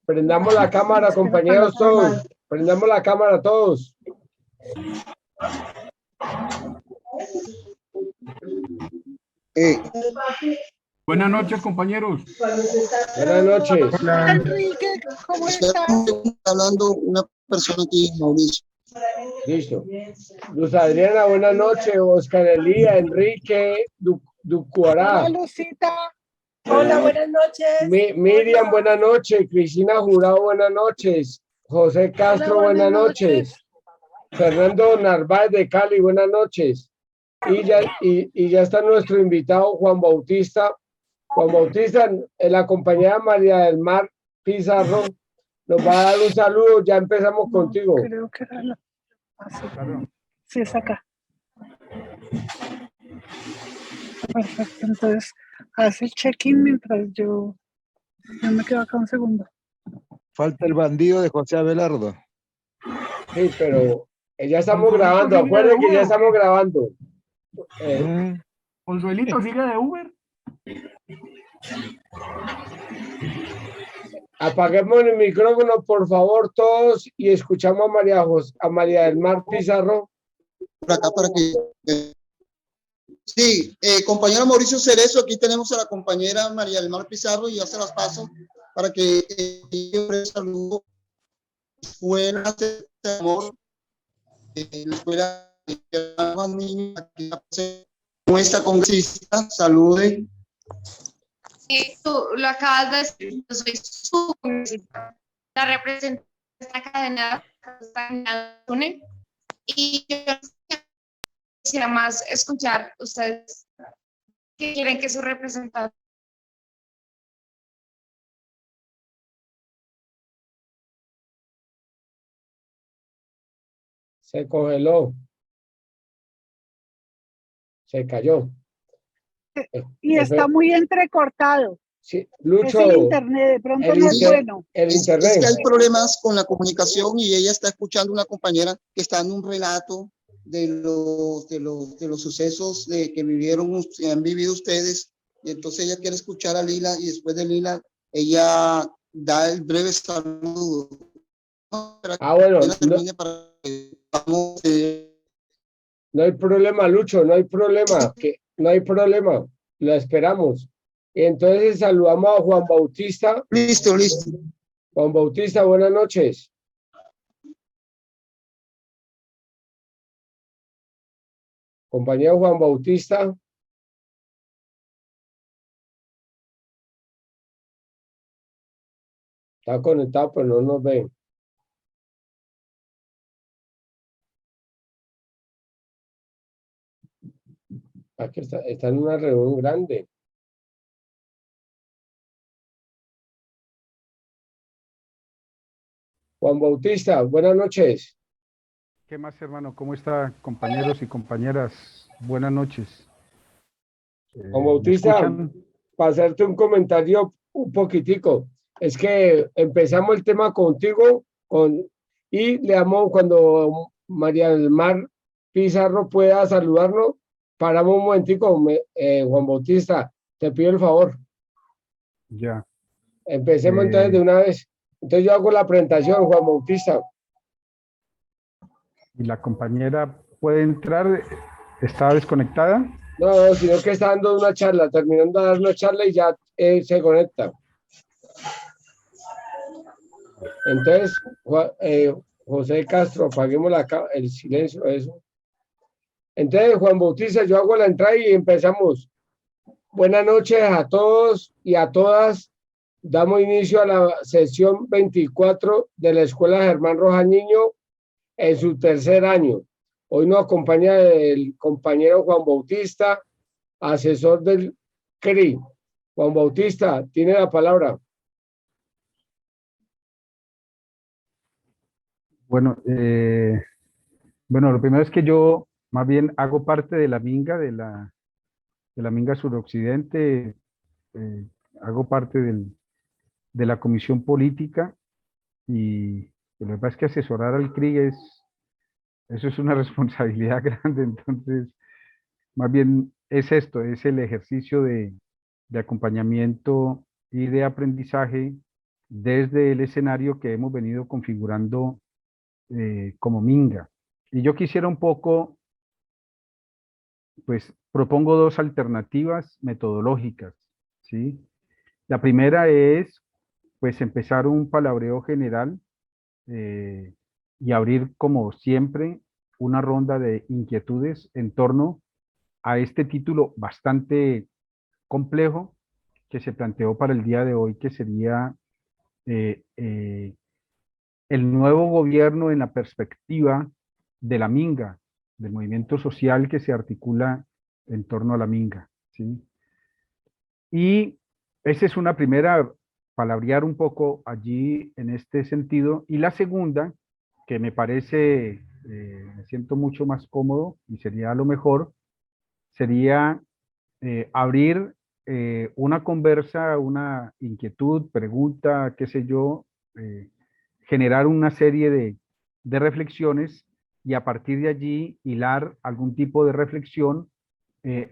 Prendamos la cámara, compañeros todos. Prendamos la cámara todos. Buenas noches, compañeros. Buenas noches. Hola, Enrique, ¿cómo estás? Hablando una persona aquí, Mauricio. Listo. Luz Adriana, buenas noches. Oscar Elía, Enrique, Ducuará. Hola, Lucita. Hola, buenas noches. Miriam, buenas noches. Cristina Jurado, buenas noches. José Castro, Hola, buenas buenas noches. Fernando Narváez de Cali, buenas noches. Y ya está nuestro invitado Juan Bautista. Juan Bautista, en la compañía de María del Mar Pizarro, nos va a dar un saludo. Ya empezamos contigo. Creo que era la... así. Sí, es acá. Perfecto, entonces haz el check-in mientras yo me quedo acá un segundo. Falta el bandido de José Abelardo. Sí, pero ya estamos grabando. Acuérdense que ya estamos grabando. Consuelito, ¿sigue de Uber? Apaguemos el micrófono, por favor, todos, y escuchamos a María del Mar Pizarro. Por acá para que... Sí, compañero Mauricio Cerezo, aquí tenemos a la compañera María del Mar Pizarro y ya se las paso para que un saludo. Escuela de amor, la escuela de más niños, aquí nuestra congresista, salude. Tú lo acabas de decir, yo soy su congresista, la representante de esta cadena UNE, y yo quisiera más escuchar ustedes qué quieren que su representante. Se congeló. Se cayó. Y está muy entrecortado. Sí, Lucho. Es el internet, de pronto no es bueno. El internet. Es que hay problemas con la comunicación y ella está escuchando una compañera que está dando un relato de los sucesos que han vivido ustedes, y entonces ella quiere escuchar a Lila, y después de Lila ella da el breve saludo. Bueno, no hay problema, Lucho, no hay problema, no hay problema, la esperamos. Y entonces saludamos a Juan Bautista. Listo. Juan Bautista, buenas noches. Compañero Juan Bautista. Está conectado, pero no nos ven. Aquí está en una reunión grande. Juan Bautista, buenas noches. ¿Qué más, hermano? ¿Cómo está, compañeros y compañeras? Buenas noches. Juan Bautista, para hacerte un comentario un poquitico, es que empezamos el tema contigo y le damos, cuando María del Mar Pizarro pueda saludarnos, paramos un momentico, Juan Bautista, te pido el favor. Ya. Empecemos entonces de una vez. Entonces yo hago la presentación, Juan Bautista. ¿Y la compañera puede entrar? ¿Está desconectada? No, sino que está dando una charla, terminando de dar una charla y ya se conecta. Entonces, José Castro, apaguemos el silencio, eso. Entonces, Juan Bautista, yo hago la entrada y empezamos. Buenas noches a todos y a todas. Damos inicio a la sesión 24 de la Escuela Germán Rojas Niño en su tercer año. Hoy nos acompaña el compañero Juan Bautista, asesor del CRI. Juan Bautista, tiene la palabra. Bueno, lo primero es que yo más bien hago parte de la Minga, de la Minga Suroccidente, hago parte de la comisión política, y lo que pasa es que asesorar al CRI eso es una responsabilidad grande. Entonces más bien es esto, es el ejercicio de acompañamiento y de aprendizaje desde el escenario que hemos venido configurando como Minga. Y yo quisiera un poco, pues propongo dos alternativas metodológicas, ¿sí? La primera es, pues, empezar un palabreo general y abrir, como siempre, una ronda de inquietudes en torno a este título bastante complejo que se planteó para el día de hoy, que sería eh, eh, el nuevo gobierno en la perspectiva de la Minga, del movimiento social que se articula en torno a la Minga, ¿sí? Y esa es una primera, palabrear un poco allí en este sentido. Y la segunda, que me parece, me siento mucho más cómodo y sería lo mejor, sería abrir una conversa, una inquietud, pregunta, qué sé yo, generar una serie de reflexiones y a partir de allí hilar algún tipo de reflexión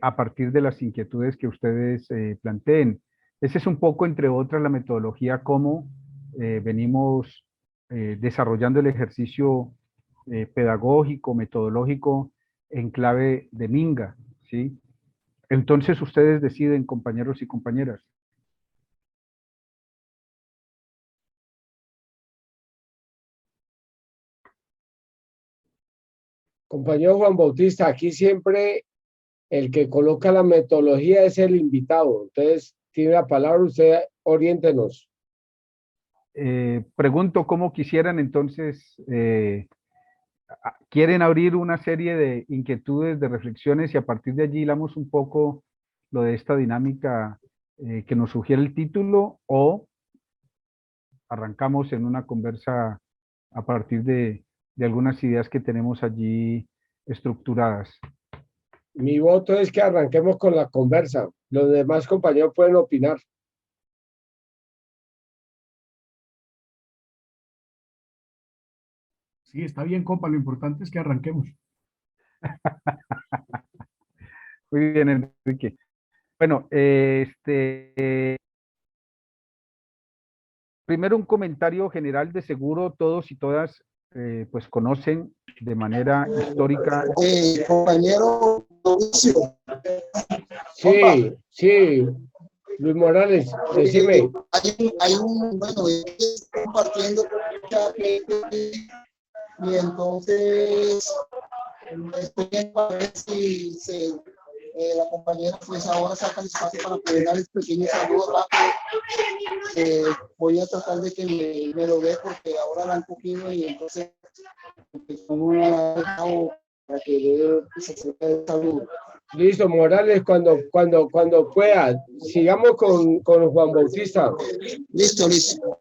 a partir de las inquietudes que ustedes planteen. Ese es un poco, entre otras, la metodología como venimos desarrollando el ejercicio pedagógico, metodológico en clave de Minga, ¿sí? Entonces ustedes deciden, compañeros y compañeras. Compañero Juan Bautista, aquí siempre el que coloca la metodología es el invitado. Entonces, tiene la palabra, usted oriéntenos. Pregunto cómo quisieran entonces, quieren abrir una serie de inquietudes, de reflexiones y a partir de allí hilamos un poco lo de esta dinámica que nos sugiere el título o arrancamos en una conversa a partir de algunas ideas que tenemos allí estructuradas. Mi voto es que arranquemos con la conversa. Los demás compañeros pueden opinar. Sí, está bien, compa. Lo importante es que arranquemos. Muy bien, Enrique. Bueno, primero un comentario general. De seguro todos y todas pues conocen de manera histórica. Compañero Mauricio. Sí, sí, Luis Morales, decime. Bueno, estoy compartiendo con mucha gente y entonces estoy viendo a ver si la compañera pues ahora saca el espacio para poder dar este pequeño saludo rápido. Voy a tratar de que me lo dé porque ahora la han cogido y entonces no me ha dejado para que dé el saludo. Listo, Morales, cuando pueda. Sigamos con Juan Bautista. Listo, listo.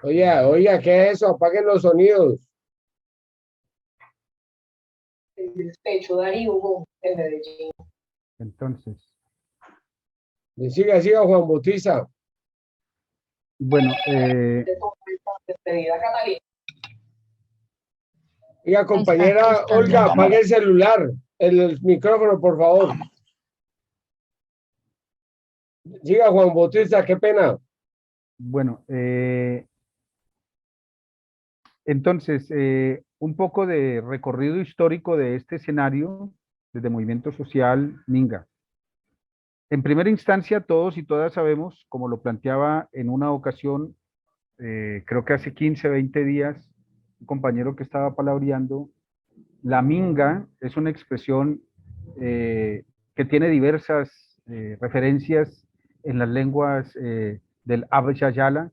Oiga, ¿qué es eso? Apaguen los sonidos. El despecho, Darío Hugo, de Medellín. Entonces, Siga, Juan Bautista. bueno, Despedida, Catalina. Oiga, compañera Está Olga, hablando. apague el celular, el micrófono, por favor. Siga, Juan Bautista, qué pena. bueno, entonces, un poco de recorrido histórico de este escenario desde Movimiento Social Minga. En primera instancia, todos y todas sabemos, como lo planteaba en una ocasión, creo que hace 15, 20 días, un compañero que estaba palabreando, la Minga es una expresión que tiene diversas referencias en las lenguas del Abya-Yala,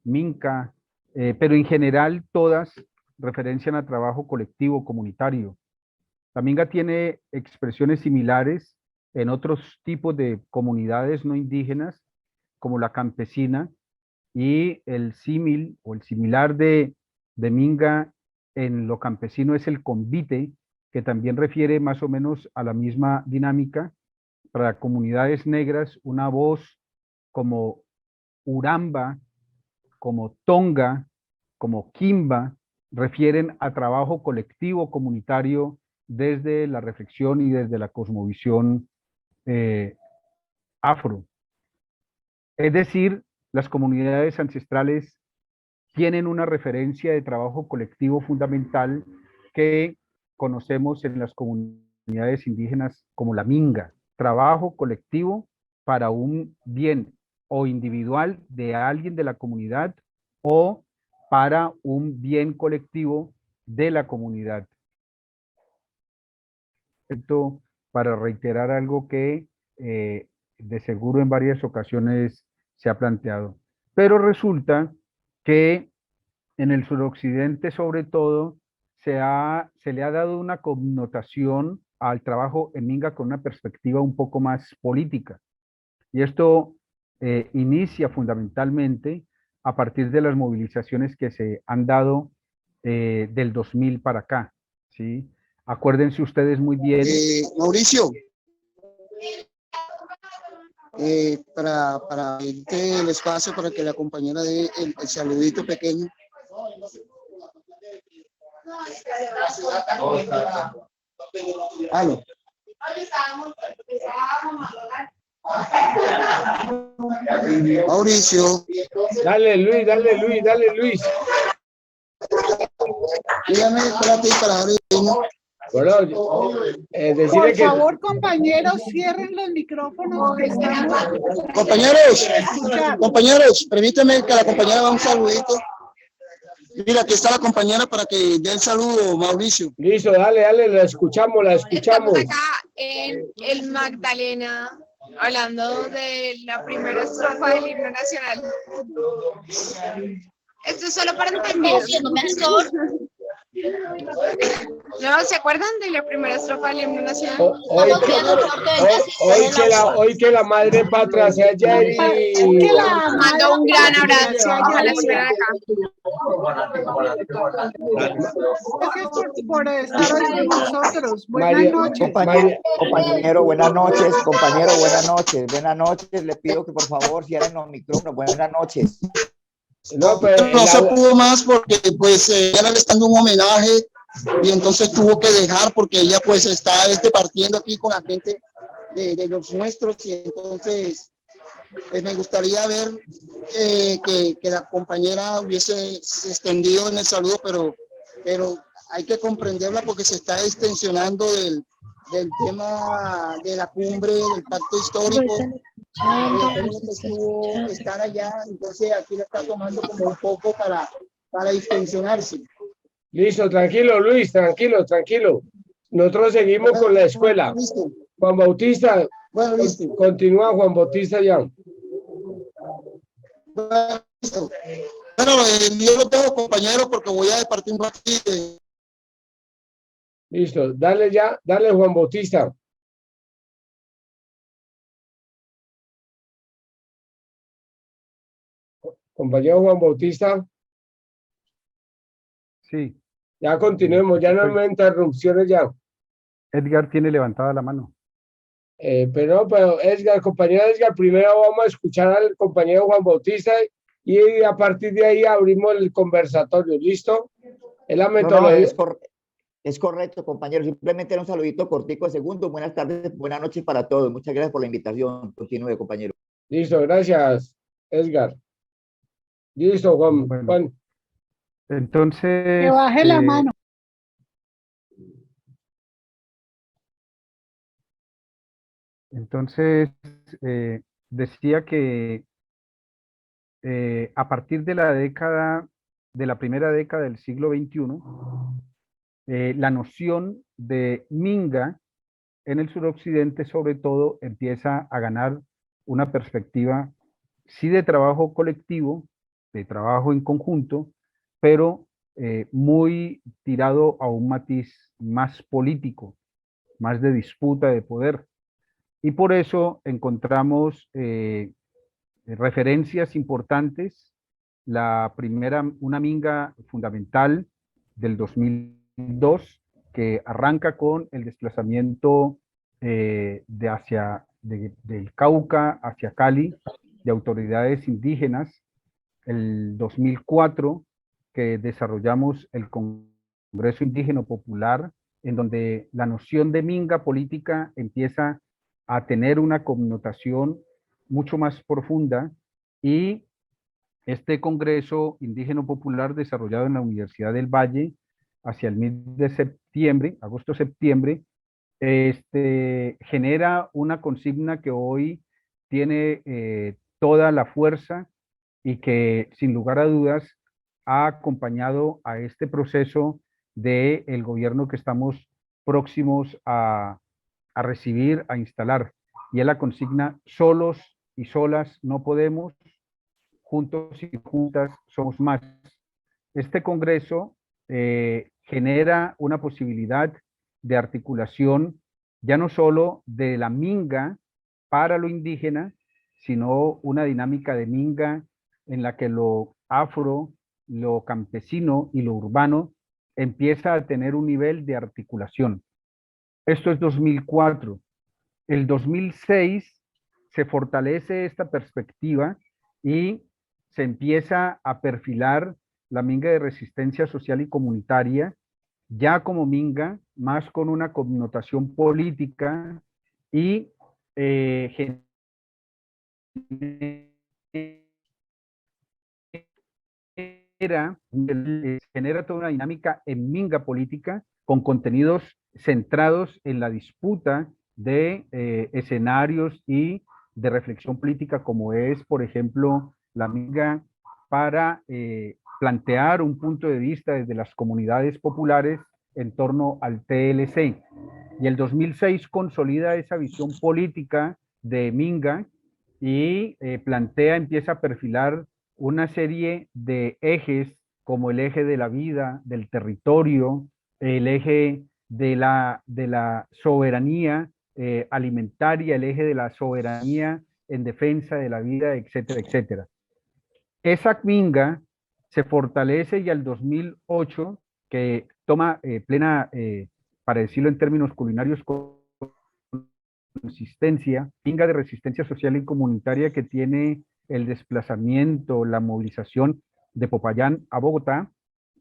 Minca, pero en general todas referencian a trabajo colectivo, comunitario. La Minga tiene expresiones similares en otros tipos de comunidades no indígenas, como la campesina, y el símil o el similar de Minga en lo campesino es el convite, que también refiere más o menos a la misma dinámica. Para comunidades negras, una voz como Uramba, como Tonga, como Kimba, refieren a trabajo colectivo comunitario desde la reflexión y desde la cosmovisión afro. Es decir, las comunidades ancestrales tienen una referencia de trabajo colectivo fundamental que conocemos en las comunidades indígenas como la minga, trabajo colectivo para un bien o individual de alguien de la comunidad o para un bien colectivo de la comunidad. Esto para reiterar algo que de seguro en varias ocasiones se ha planteado. Pero resulta que en el suroccidente, sobre todo, se le ha dado una connotación al trabajo en minga con una perspectiva un poco más política. Y esto inicia fundamentalmente a partir de las movilizaciones que se han dado del 2000 para acá, ¿sí? Acuérdense ustedes muy bien. Mauricio, para el espacio para que la compañera dé el saludito pequeño. Aló. Mauricio. Dale Luis, dale Luis, dale Luis. Dígame, espérate para ahora. Bueno, decirle Por que... favor, compañeros, cierren los micrófonos que estamos. Compañeros, permíteme que la compañera haga un saludito. Mira, aquí está la compañera para que dé el saludo, Mauricio. Listo, dale, dale, la escuchamos, la escuchamos. Estamos acá en el Magdalena, hablando de la primera estrofa del himno nacional. Esto es solo para entender. ¿No se acuerdan de la primera estrofa del himno nacional? Hoy que la madre patria sea ayer y... Mando un gran abrazo a la ciudad acá. Gracias por estar hoy con nosotros. Buenas noches. Compañero, buenas noches. Compañero, buenas noches. Buenas noches. Le pido que por favor cierren los micrófonos. Buenas noches. No, pero no se pudo más porque pues ella le está dando un homenaje y entonces tuvo que dejar porque ella pues está partiendo aquí con la gente de los nuestros y entonces pues, me gustaría ver que la compañera hubiese extendido en el saludo, pero hay que comprenderla porque se está extensionando del tema de la cumbre, del pacto histórico. Estar allá, entonces aquí la está tomando como un poco para extensionarse. Listo, tranquilo Luis, tranquilo. Nosotros seguimos con la escuela. Listo. Juan Bautista, Bueno, listo. Continúa Juan Bautista ya. Bueno, listo. Bueno, yo lo tengo, compañero, porque voy a partir un ratito. Listo, dale ya, dale Juan Bautista. Compañero Juan Bautista. Sí. Ya continuemos, ya no hay interrupciones ya. Edgar tiene levantada la mano. Pero Edgar, compañero Edgar, primero vamos a escuchar al compañero Juan Bautista y a partir de ahí abrimos el conversatorio, ¿listo? Es la metodología. Es correcto, compañero. Simplemente era un saludito cortico de segundo. Buenas tardes, buenas noches para todos. Muchas gracias por la invitación. Continúe, compañero. Listo, gracias, Edgar. Listo, Juan. Bueno, Juan. Entonces... Que baje la mano. Entonces, decía que a partir de la primera década del siglo XXI, la noción de minga en el suroccidente sobre todo empieza a ganar una perspectiva sí de trabajo colectivo, de trabajo en conjunto, pero muy tirado a un matiz más político, más de disputa de poder. Y por eso encontramos referencias importantes. La primera, una minga fundamental del 2002, que arranca con el desplazamiento del Cauca hacia Cali de autoridades indígenas. El 2004 que desarrollamos el Congreso Indígena Popular, en donde la noción de minga política empieza a tener una connotación mucho más profunda, y este Congreso Indígena Popular desarrollado en la Universidad del Valle hacia el mes de septiembre, agosto-septiembre, genera una consigna que hoy tiene toda la fuerza y que sin lugar a dudas ha acompañado a este proceso del gobierno que estamos próximos a recibir, a instalar. Y es la consigna: solos y solas no podemos, juntos y juntas somos más. Este Congreso genera una posibilidad de articulación ya no solo de la minga para lo indígena, sino una dinámica de minga en la que lo afro, lo campesino y lo urbano empieza a tener un nivel de articulación. Esto es 2004. El 2006 se fortalece esta perspectiva y se empieza a perfilar la minga de resistencia social y comunitaria ya como minga, más con una connotación política, y genera toda una dinámica en minga política con contenidos centrados en la disputa de escenarios y de reflexión política, como es, por ejemplo, la minga para plantear un punto de vista desde las comunidades populares en torno al TLC. Y el 2006 consolida esa visión política de minga y empieza a perfilar una serie de ejes, como el eje de la vida, del territorio, el eje de la soberanía alimentaria, el eje de la soberanía en defensa de la vida, etcétera, etcétera. Esa minga se fortalece y al 2008, que toma plena, para decirlo en términos culinarios, consistencia, minga de resistencia social y comunitaria, que tiene el desplazamiento, la movilización de Popayán a Bogotá,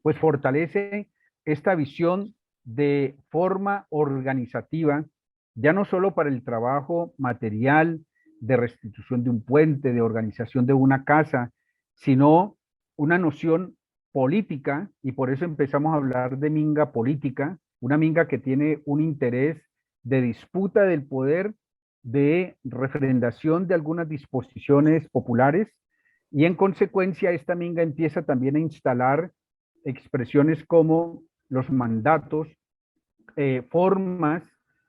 pues fortalece esta visión de forma organizativa, ya no solo para el trabajo material, de restitución de un puente, de organización de una casa, sino una noción política, y por eso empezamos a hablar de minga política, una minga que tiene un interés de disputa del poder, de referendación de algunas disposiciones populares, y en consecuencia esta minga empieza también a instalar expresiones como los mandatos, formas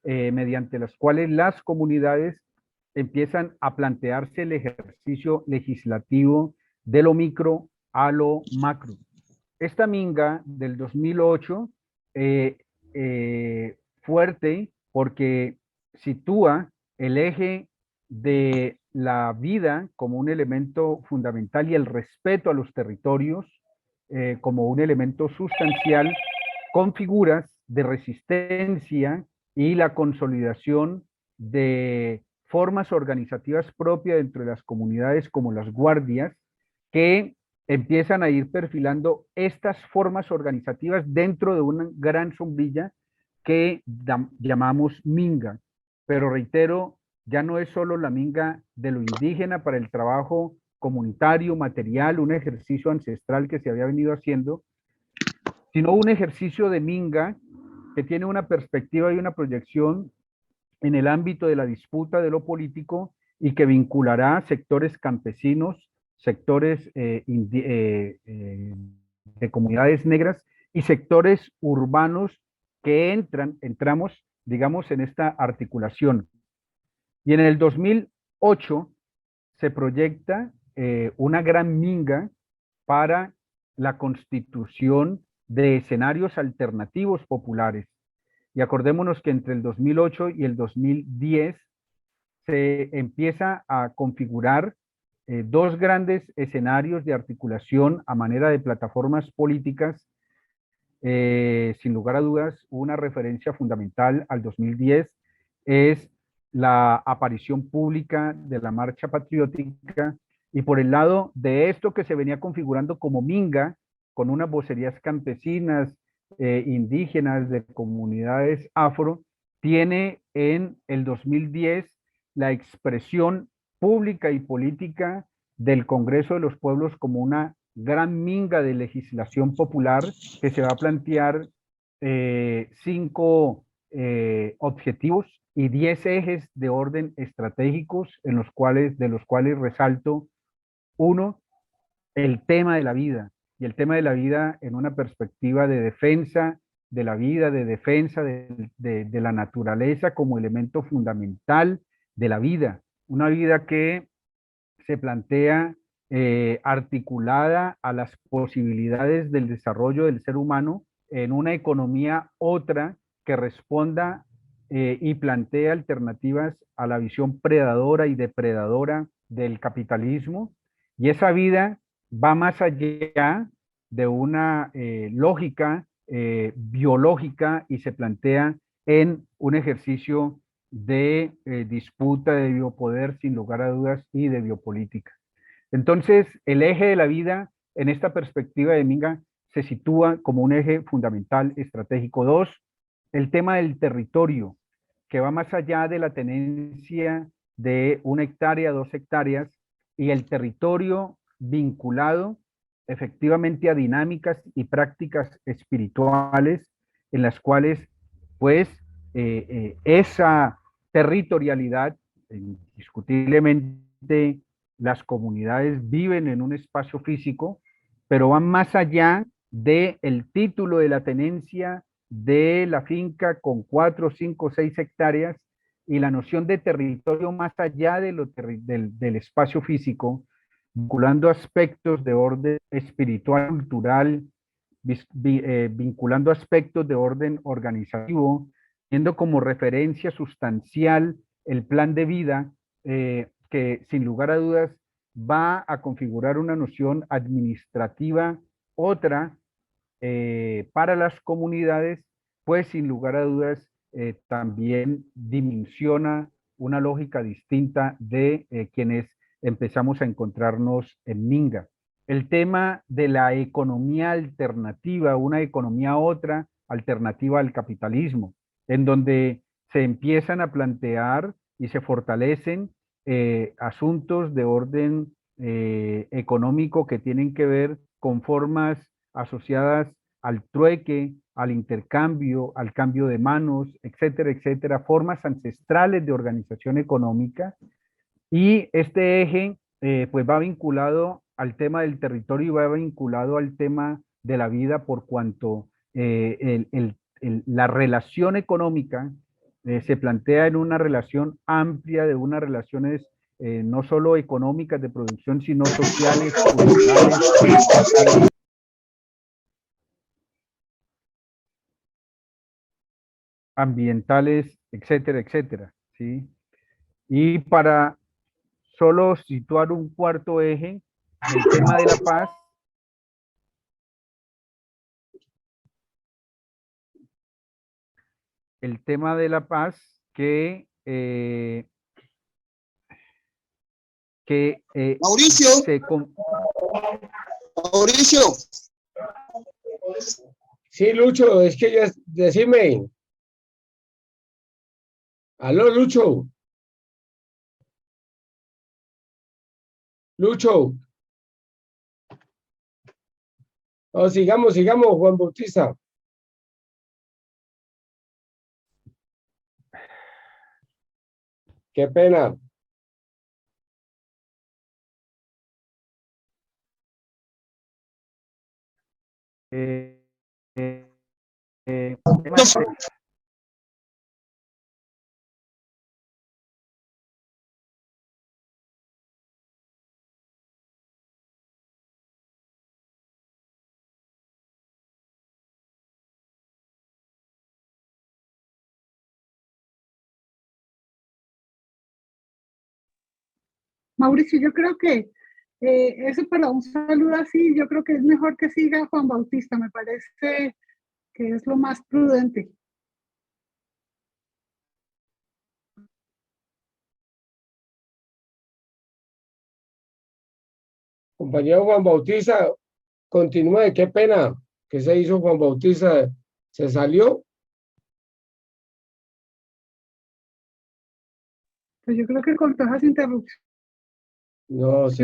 mediante las cuales las comunidades empiezan a plantearse el ejercicio legislativo de lo micro a lo macro. Esta minga del 2008, fuerte porque sitúa el eje de la vida como un elemento fundamental y el respeto a los territorios como un elemento sustancial, con figuras de resistencia y la consolidación de formas organizativas propias dentro de las comunidades, como las guardias, que empiezan a ir perfilando estas formas organizativas dentro de una gran sombrilla que llamamos minga. Pero reitero, ya no es solo la minga de lo indígena para el trabajo comunitario, material, un ejercicio ancestral que se había venido haciendo, sino un ejercicio de minga que tiene una perspectiva y una proyección en el ámbito de la disputa de lo político y que vinculará sectores campesinos, sectores de comunidades negras y sectores urbanos que entramos, digamos, en esta articulación. Y en el 2008 se proyecta una gran minga para la constitución de escenarios alternativos populares. Y acordémonos que entre el 2008 y el 2010 se empieza a configurar dos grandes escenarios de articulación a manera de plataformas políticas. Sin lugar a dudas, una referencia fundamental al 2010 es la aparición pública de la Marcha Patriótica, y por el lado de esto que se venía configurando como minga, con unas vocerías campesinas, indígenas, de comunidades afro, tiene en el 2010 la expresión pública y política del Congreso de los Pueblos como una gran minga de legislación popular que se va a plantear 5 objetivos y 10 ejes de orden estratégicos de los cuales resalto uno, el tema de la vida, y el tema de la vida en una perspectiva de defensa de la vida, de defensa de la naturaleza como elemento fundamental de la vida, una vida que se plantea articulada a las posibilidades del desarrollo del ser humano en una economía otra que responda y plantea alternativas a la visión predadora y depredadora del capitalismo. Y esa vida va más allá de una lógica biológica y se plantea en un ejercicio de disputa de biopoder, sin lugar a dudas, y de biopolítica. Entonces, el eje de la vida en esta perspectiva de Minga se sitúa como un eje fundamental estratégico. 2, el tema del territorio, que va más allá de la tenencia de 1 hectárea, 2 hectáreas, y el territorio vinculado efectivamente a dinámicas y prácticas espirituales en las cuales, pues, esa territorialidad, indiscutiblemente las comunidades viven en un espacio físico, pero van más allá del título de la tenencia de la finca con 4, 5, 6 hectáreas y la noción de territorio más allá del espacio físico, vinculando aspectos de orden espiritual, cultural, vinculando aspectos de orden organizativo, teniendo como referencia sustancial el plan de vida que sin lugar a dudas va a configurar una noción administrativa otra para las comunidades, pues sin lugar a dudas también dimensiona una lógica distinta de quienes empezamos a encontrarnos en Minga. El tema de la economía alternativa, una economía otra alternativa al capitalismo, en donde se empiezan a plantear y se fortalecen asuntos de orden económico que tienen que ver con formas asociadas al trueque, al intercambio, al cambio de manos, etcétera, etcétera, formas ancestrales de organización económica. Y este eje pues va vinculado al tema del territorio y va vinculado al tema de la vida por cuanto la relación económica se plantea en una relación amplia de unas relaciones no solo económicas de producción, sino sociales, culturales, ambientales, etcétera, etcétera, ¿sí? Y para solo situar un cuarto eje, el tema de la paz, el tema de la paz que Mauricio, Mauricio. Sí, Lucho, es que ya, decime. Aló, Lucho. Lucho. No, sigamos, Juan Bautista. Qué pena. Mauricio, yo creo que eso para un saludo así, yo creo que es mejor que siga Juan Bautista, me parece que es lo más prudente. Compañero Juan Bautista, continúe, qué pena que se hizo Juan Bautista, se salió. Pues yo creo que con todas las interrupciones. No sé,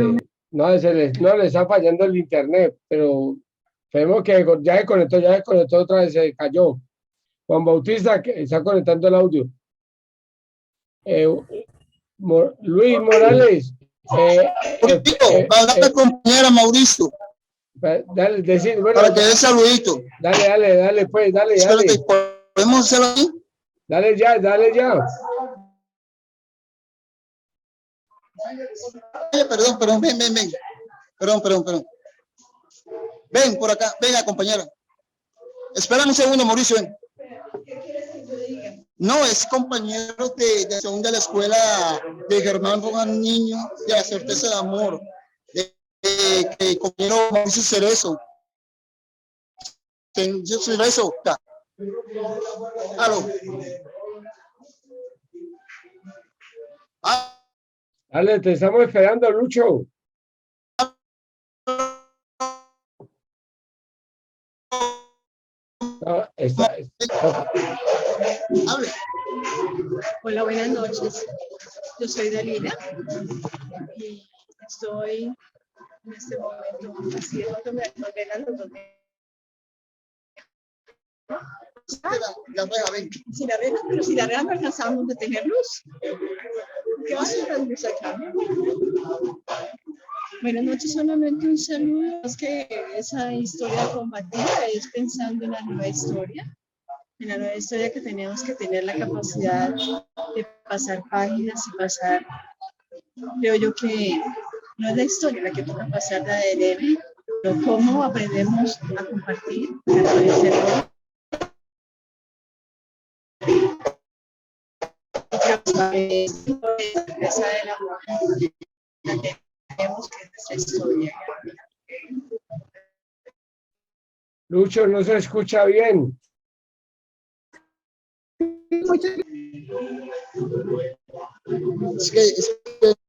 no le está fallando el internet, pero vemos que ya se conectó otra vez, se cayó. Juan Bautista, que está conectando el audio. Luis Morales. Va a hablar la compañera Mauricio. Dale, decir, bueno, Para que dé saludito. Dale, pues, dale. Espérate, ¿podemos hacerlo ahí? Dale ya. Perdón, ven. Perdón. Ven por acá, venga, compañera. Espérame un segundo, Mauricio, ven. No, es compañero de segunda de la escuela de Germán Rogan Niño, de la certeza de amor, de compañero Mauricio Cerezo. Yo soy Cerezo. Aló. Dale, te estamos esperando, Lucho. No, Hable. Hola, buenas noches. Yo soy Dalila y estoy en este momento haciendo me ordenan los dos. Si la reja no alcanzamos de tener luz. ¿Qué va a ser la luz acá? Buenas noches, solamente un saludo. Es que esa historia combativa es pensando en la nueva historia. En la nueva historia que tenemos que tener la capacidad de pasar páginas y pasar, creo yo que no es la historia la que toca pasar, la de Debbie, pero cómo aprendemos a compartir, a conocer esa de la mujer, tenemos que nuestra historia. Lucho, no se escucha bien. Es que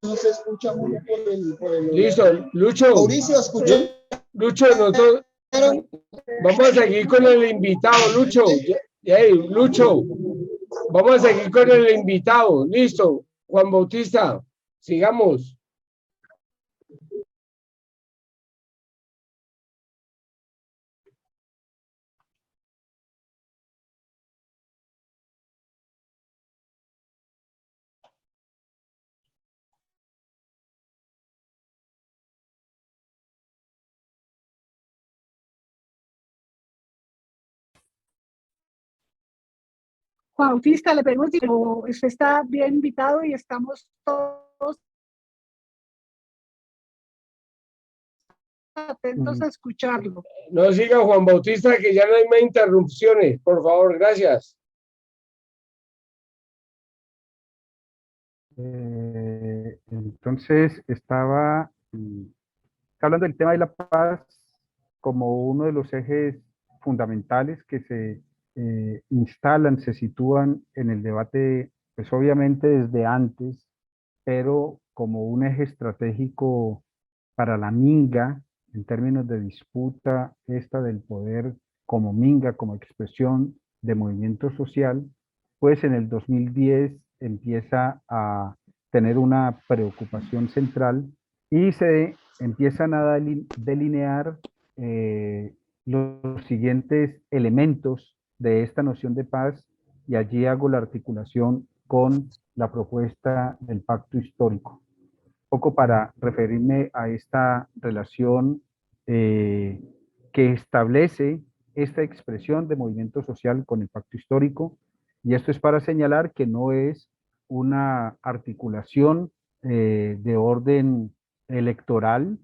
no se escucha muy bien por el... Listo, Lucho. Mauricio, ¿escuchó? Lucho, nosotros vamos a seguir con el invitado, Lucho. Lucho, vamos a seguir con el invitado. Listo, Juan Bautista, sigamos. Juan Bautista, le pedimos, pero usted está bien invitado y estamos todos atentos a escucharlo. No siga Juan Bautista, que ya no hay más interrupciones, por favor, gracias. Entonces está hablando del tema de la paz como uno de los ejes fundamentales que se instalan, se sitúan en el debate, pues obviamente desde antes, pero como un eje estratégico para la minga, en términos de disputa esta del poder como minga, como expresión de movimiento social, pues en el 2010 empieza a tener una preocupación central y se empiezan a delinear los siguientes elementos de esta noción de paz, y allí hago la articulación con la propuesta del pacto histórico. Poco para referirme a esta relación que establece esta expresión de movimiento social con el pacto histórico, y esto es para señalar que no es una articulación de orden electoral,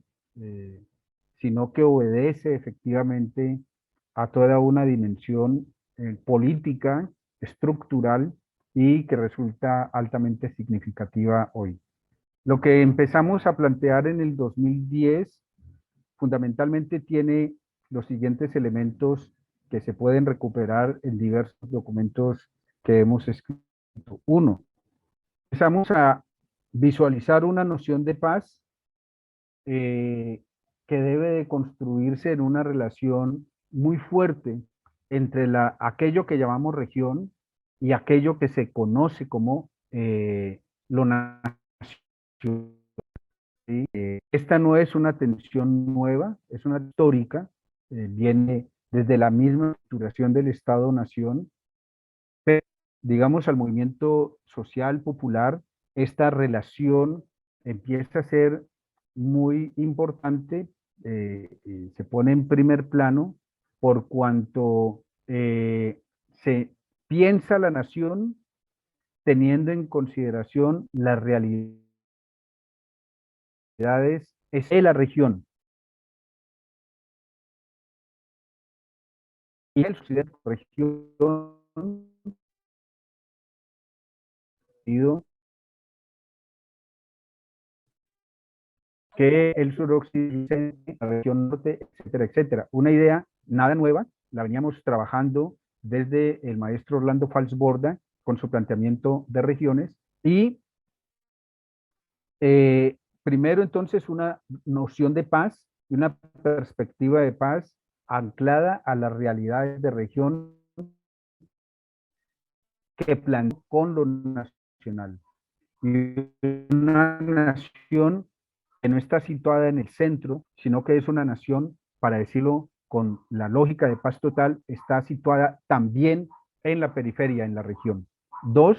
sino que obedece efectivamente a toda una dimensión política, estructural, y que resulta altamente significativa hoy. Lo que empezamos a plantear en el 2010 fundamentalmente tiene los siguientes elementos que se pueden recuperar en diversos documentos que hemos escrito. Uno, empezamos a visualizar una noción de paz que debe de construirse en una relación muy fuerte entre aquello que llamamos región y aquello que se conoce como lo nacional. ¿Sí? Esta no es una tensión nueva, es una histórica, viene desde la misma estructuración del Estado-Nación, pero digamos al movimiento social popular, esta relación empieza a ser muy importante, se pone en primer plano por cuanto se piensa la nación teniendo en consideración las realidades de la región. Y el suroccidente región que el suroccidente, la región norte, etcétera, etcétera. Una idea nada nueva, la veníamos trabajando desde el maestro Orlando Falsborda con su planteamiento de regiones y primero entonces una noción de paz y una perspectiva de paz anclada a las realidades de región que plantea con lo nacional. Y una nación que no está situada en el centro, sino que es una nación, para decirlo con la lógica de paz total, está situada también en la periferia, en la región. Dos,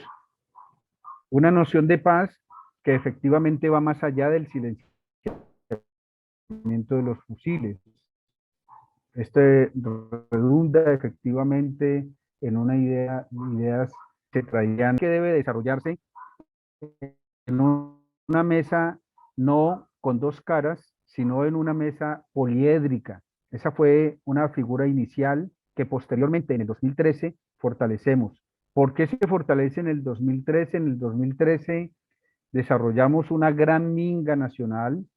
una noción de paz que efectivamente va más allá del silenciamiento de los fusiles. Este redunda efectivamente en una ideas que traían que debe desarrollarse en una mesa no con dos caras, sino en una mesa poliédrica. Esa fue una figura inicial que posteriormente en el 2013 fortalecemos. ¿Por qué se fortalece en el 2013? En el 2013 desarrollamos una gran minga nacional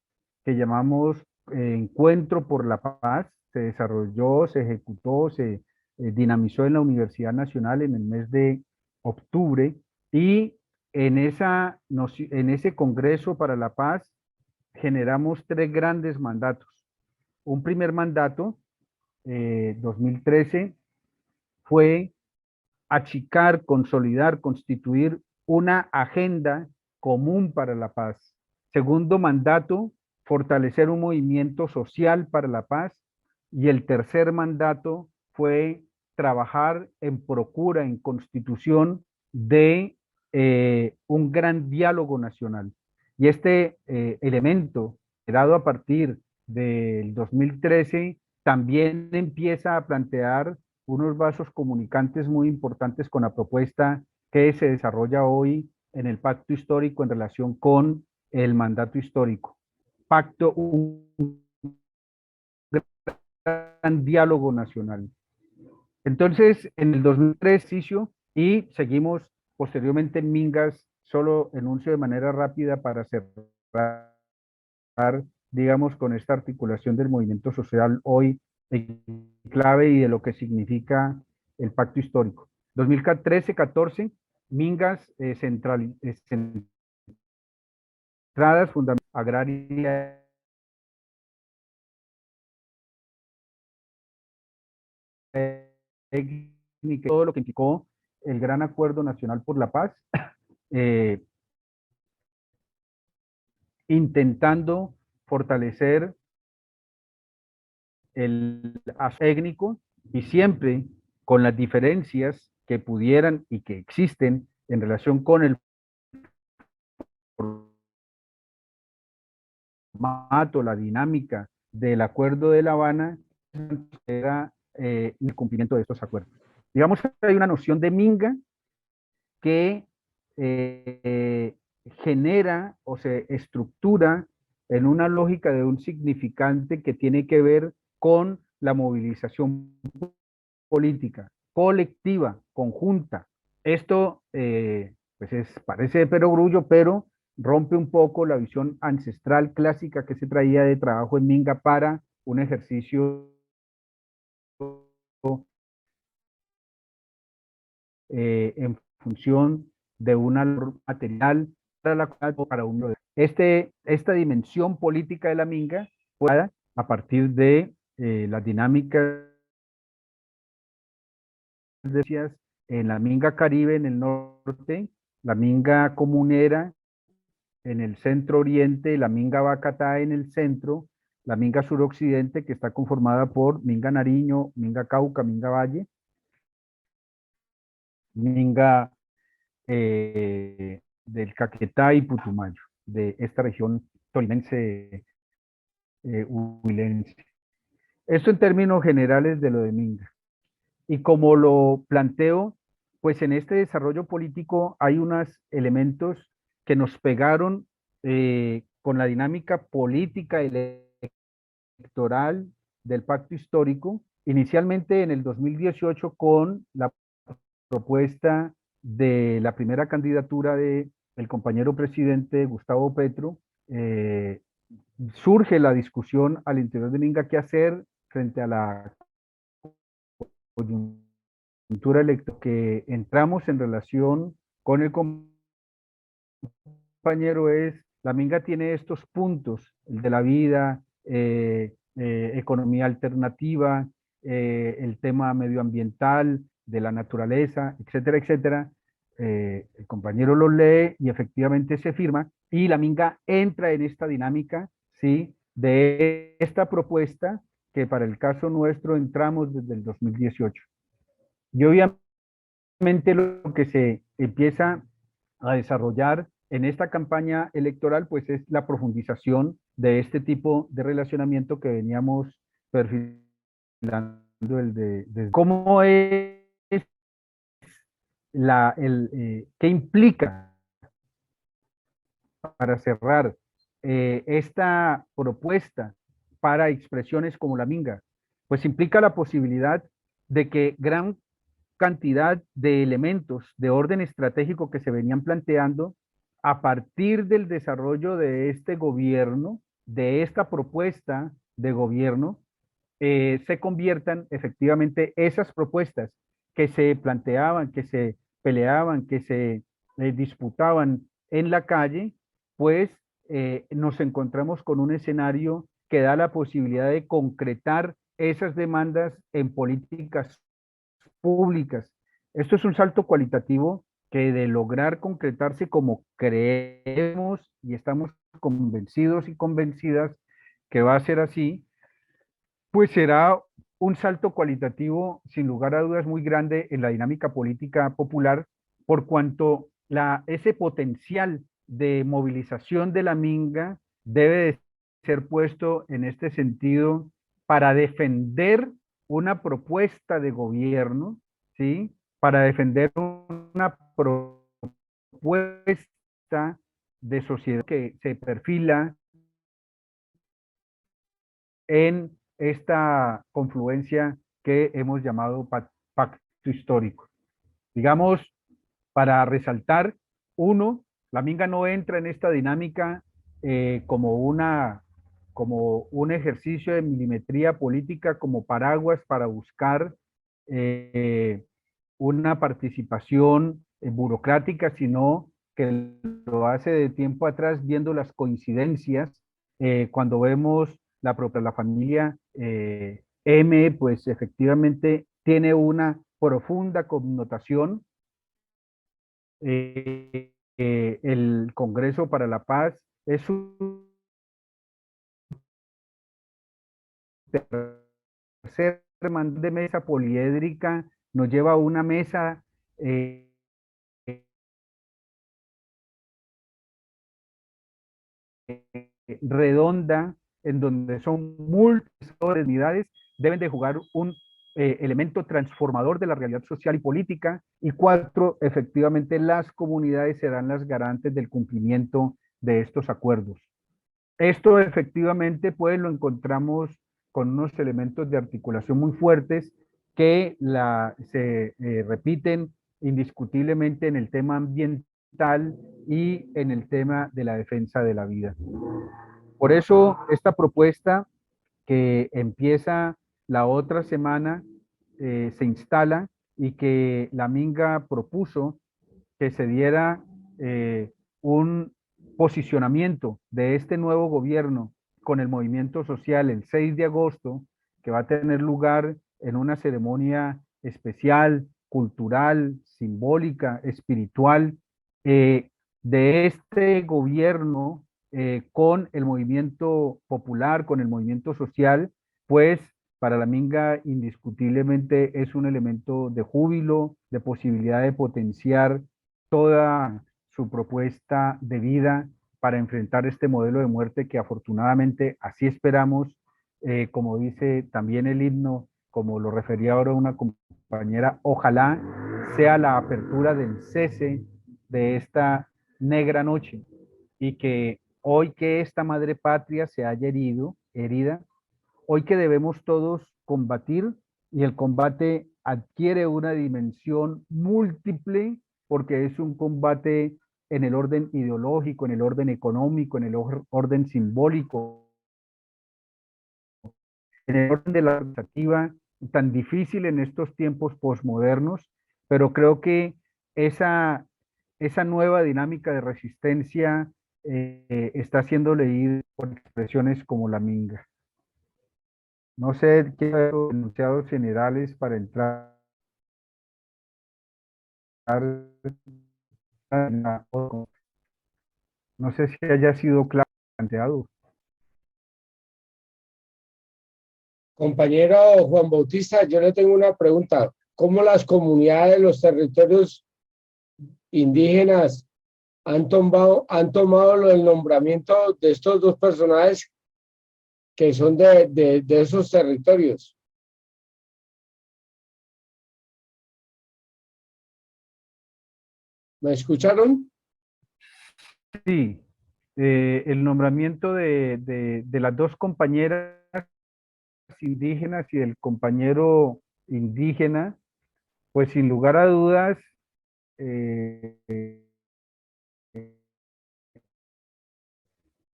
que llamamos Encuentro por la Paz. Se desarrolló, se ejecutó, se dinamizó en la Universidad Nacional en el mes de octubre y en ese Congreso para la Paz generamos tres grandes mandatos. Un primer mandato, 2013, fue achicar, consolidar, constituir una agenda común para la paz. Segundo mandato, fortalecer un movimiento social para la paz. Y el tercer mandato fue trabajar en procura, en constitución de un gran diálogo nacional. Y este elemento, dado a partir del 2013, también empieza a plantear unos vasos comunicantes muy importantes con la propuesta que se desarrolla hoy en el pacto histórico en relación con el mandato histórico. Pacto, un gran diálogo nacional. Entonces, en el 2003 y seguimos posteriormente en Mingas, solo enuncio de manera rápida para cerrar, digamos, con esta articulación del movimiento social hoy en clave y de lo que significa el pacto histórico. 2013-14, Mingas centradas fundamentalmente agraria todo lo que implicó el Gran Acuerdo Nacional por la Paz, intentando fortalecer el técnico y siempre con las diferencias que pudieran y que existen en relación con el formato, la dinámica del Acuerdo de La Habana, era el cumplimiento de estos acuerdos. Digamos que hay una noción de minga que genera o se estructura en una lógica de un significante que tiene que ver con la movilización política, colectiva, conjunta. Esto pues parece de perogrullo, pero rompe un poco la visión ancestral clásica que se traía de trabajo en minga para un ejercicio en función de una material para un esta dimensión política de la minga a partir de las dinámicas en la Minga Caribe en el norte, la Minga Comunera en el centro oriente, la Minga Bacatá en el centro, la Minga Suroccidente, que está conformada por Minga Nariño, Minga Cauca, Minga Valle, Minga del Caquetá y Putumayo, de esta región tolimense huilense. Esto en términos generales de lo de Minga. Y como lo planteo, pues en este desarrollo político hay unos elementos que nos pegaron con la dinámica política electoral del pacto histórico, inicialmente en el 2018 con la propuesta de la primera candidatura del compañero presidente Gustavo Petro. Surge la discusión al interior de Minga qué hacer frente a la coyuntura electoral, que entramos en relación con el compañero es, la Minga tiene estos puntos, el de la vida, economía alternativa, el tema medioambiental, de la naturaleza, etcétera, etcétera. El compañero lo lee y efectivamente se firma, y la Minga entra en esta dinámica, ¿sí?, de esta propuesta que para el caso nuestro entramos desde el 2018. Y obviamente lo que se empieza a desarrollar en esta campaña electoral, pues es la profundización de este tipo de relacionamiento que veníamos perfilando desde cómo es qué implica, para cerrar, esta propuesta para expresiones como la Minga, pues implica la posibilidad de que gran cantidad de elementos de orden estratégico que se venían planteando a partir del desarrollo de este gobierno, de esta propuesta de gobierno, se conviertan efectivamente esas propuestas que se planteaban, que se peleaban, que se disputaban en la calle, pues nos encontramos con un escenario que da la posibilidad de concretar esas demandas en políticas públicas. Esto es un salto cualitativo que, de lograr concretarse como creemos y estamos convencidos y convencidas que va a ser así, pues será un salto cualitativo sin lugar a dudas muy grande en la dinámica política popular, por cuanto ese potencial de movilización de la Minga debe de ser puesto en este sentido para defender una propuesta de gobierno, ¿sí?, para defender una propuesta de sociedad que se perfila en esta confluencia que hemos llamado pacto histórico. Digamos, para resaltar, uno, la Minga no entra en esta dinámica como un ejercicio de milimetría política, como paraguas para buscar una participación burocrática, sino que lo hace de tiempo atrás viendo las coincidencias. Cuando vemos la familia M, pues efectivamente tiene una profunda connotación. El Congreso para la Paz es un tercer mando de mesa poliédrica, nos lleva a una mesa redonda, en donde son múltiples unidades, deben de jugar un elemento transformador de la realidad social y política. Y cuatro, efectivamente las comunidades serán las garantes del cumplimiento de estos acuerdos. Esto efectivamente pues lo encontramos con unos elementos de articulación muy fuertes que se repiten indiscutiblemente en el tema ambiental y en el tema de la defensa de la vida. Por eso esta propuesta, que empieza la otra semana, se instala, y que la Minga propuso que se diera un posicionamiento de este nuevo gobierno con el movimiento social el 6 de agosto, que va a tener lugar en una ceremonia especial, cultural, simbólica, espiritual, de este gobierno con el movimiento popular, con el movimiento social, pues para la Minga indiscutiblemente es un elemento de júbilo, de posibilidad de potenciar toda su propuesta de vida para enfrentar este modelo de muerte que afortunadamente así esperamos, como dice también el himno, como lo refería ahora una compañera, ojalá sea la apertura del cese de esta negra noche y que hoy que esta madre patria se haya herida, hoy que debemos todos combatir y el combate adquiere una dimensión múltiple porque es un combate en el orden ideológico, en el orden económico, en el orden simbólico, en el orden de la organizativa, tan difícil en estos tiempos posmodernos, pero creo que esa nueva dinámica de resistencia está siendo leída por expresiones como la Minga. No sé qué enunciados generales para entrar no sé si haya sido claro planteado. Compañero Juan Bautista, yo le tengo una pregunta. ¿Cómo las comunidades, los territorios indígenas han tomado el nombramiento de estos dos personajes que son de esos territorios? ¿Me escucharon? Sí, el nombramiento de las dos compañeras indígenas y del compañero indígena, pues sin lugar a dudas,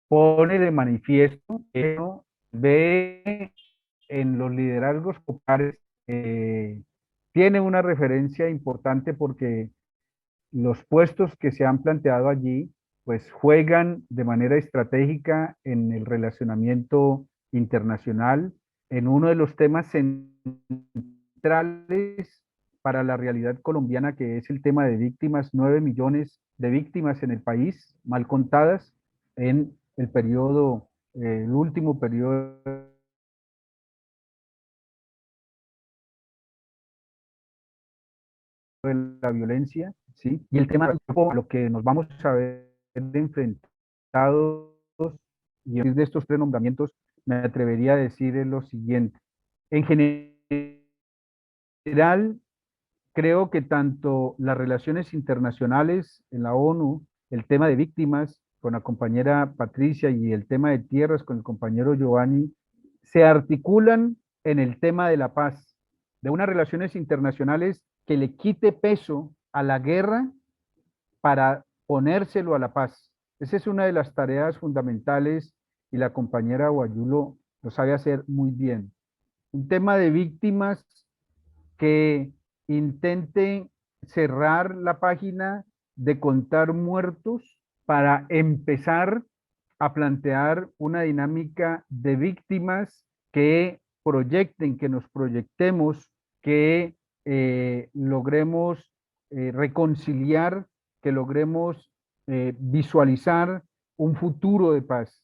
pone de manifiesto que uno ve en los liderazgos populares, tiene una referencia importante porque los puestos que se han planteado allí, pues juegan de manera estratégica en el relacionamiento internacional, en uno de los temas centrales para la realidad colombiana, que es el tema de víctimas, 9 millones de víctimas en el país, mal contadas, en el periodo, el último periodo de la violencia, ¿sí? Y el tema a lo que nos vamos a ver enfrentados, y de estos tres nombramientos, me atrevería a decir lo siguiente. En general, creo que tanto las relaciones internacionales en la ONU, el tema de víctimas con la compañera Patricia y el tema de tierras con el compañero Giovanni, se articulan en el tema de la paz, de unas relaciones internacionales que le quite peso a la guerra para ponérselo a la paz. Esa es una de las tareas fundamentales y la compañera Guayulo lo sabe hacer muy bien. Un tema de víctimas que intente cerrar la página de contar muertos para empezar a plantear una dinámica de víctimas que proyecten, que nos proyectemos, que logremos reconciliar, que logremos visualizar un futuro de paz,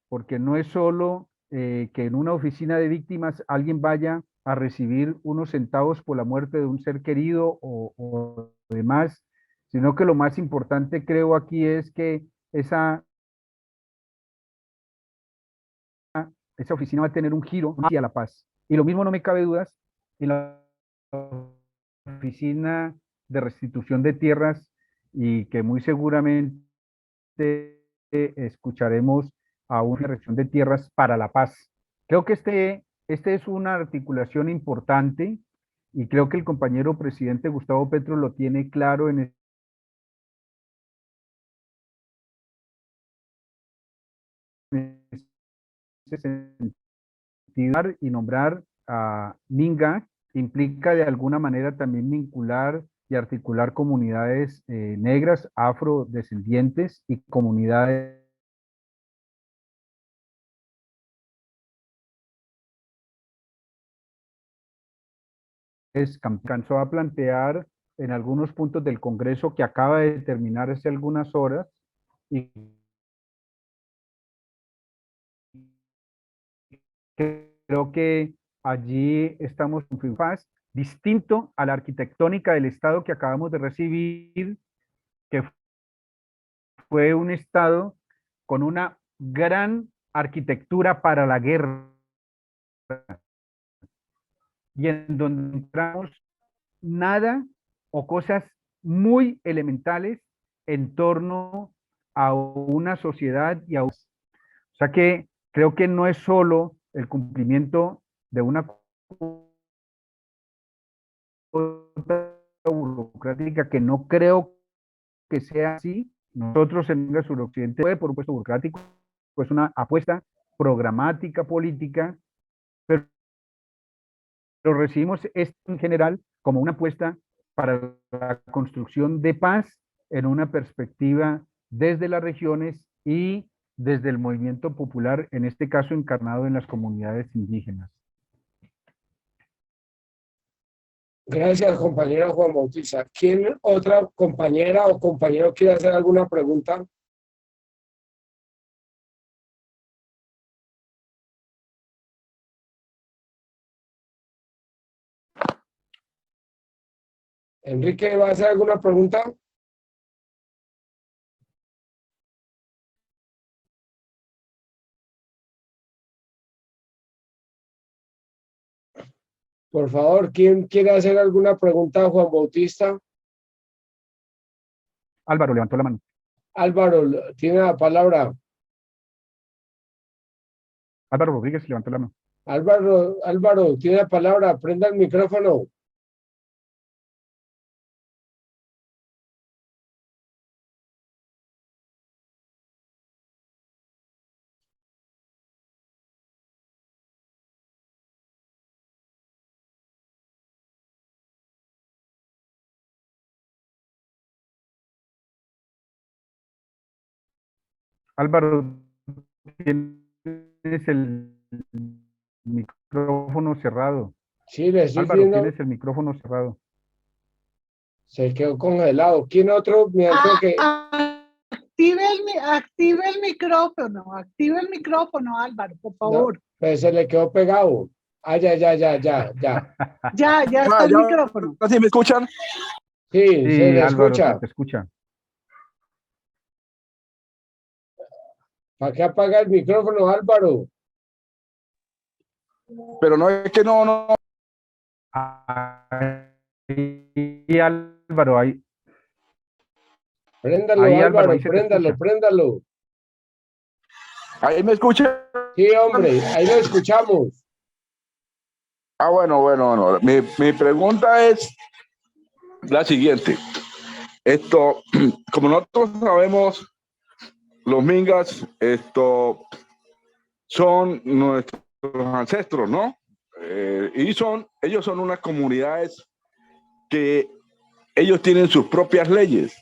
porque no es solo que en una oficina de víctimas alguien vaya a recibir unos centavos por la muerte de un ser querido o demás, sino que lo más importante creo aquí es que esa oficina va a tener un giro hacia la paz. Y lo mismo no me cabe dudas en la oficina de restitución de tierras y que muy seguramente escucharemos a una restitución de tierras para la paz. Creo que este es una articulación importante y creo que el compañero presidente Gustavo Petro lo tiene claro en ese sentido. Y nombrar a Minga implica de alguna manera también vincular y articular comunidades negras, afrodescendientes y comunidades alcanzó a plantear en algunos puntos del Congreso que acaba de terminar hace algunas horas y creo que allí estamos en un faz distinto a la arquitectónica del Estado que acabamos de recibir, que fue un Estado con una gran arquitectura para la guerra y en donde entramos nada o cosas muy elementales en torno a una sociedad y a o sea que creo que no es solo el cumplimiento de una cuota burocrática, que no creo que sea así. Nosotros en el suroccidente fue por un puesto burocrático, pues una apuesta programática, política, pero recibimos esto en general como una apuesta para la construcción de paz en una perspectiva desde las regiones y desde el movimiento popular, en este caso encarnado en las comunidades indígenas. Gracias, compañero Juan Bautista. ¿Quién otra compañera o compañero quiere hacer alguna pregunta? Enrique, ¿va a hacer alguna pregunta? Por favor, ¿quién quiere hacer alguna pregunta a Juan Bautista? Álvaro levantó la mano. Álvaro, tiene la palabra. Álvaro Rodríguez levantó la mano. Álvaro, tiene la palabra. Prenda el micrófono. Álvaro, tienes el micrófono cerrado. Sí, le estoy Álvaro, diciendo. tienes el micrófono cerrado. Se quedó congelado. ¿Quién otro? Active el micrófono, Álvaro, por favor. No, pues se le quedó pegado. Ah, ya. Ya está el micrófono. ¿Sí me escuchan? Sí, se le Álvaro, escucha. se te escucha. ¿Para qué apaga el micrófono, Álvaro? Pero no es que no. Y Álvaro, ahí. Préndalo, Ahí, Álvaro, ahí se te escucha. préndalo. ¿Ahí me escuchan? Sí, hombre, ahí lo escuchamos. Ah, bueno. Mi pregunta es la siguiente. Como nosotros sabemos, los mingas, son nuestros ancestros, ¿no? Y ellos son unas comunidades que ellos tienen sus propias leyes,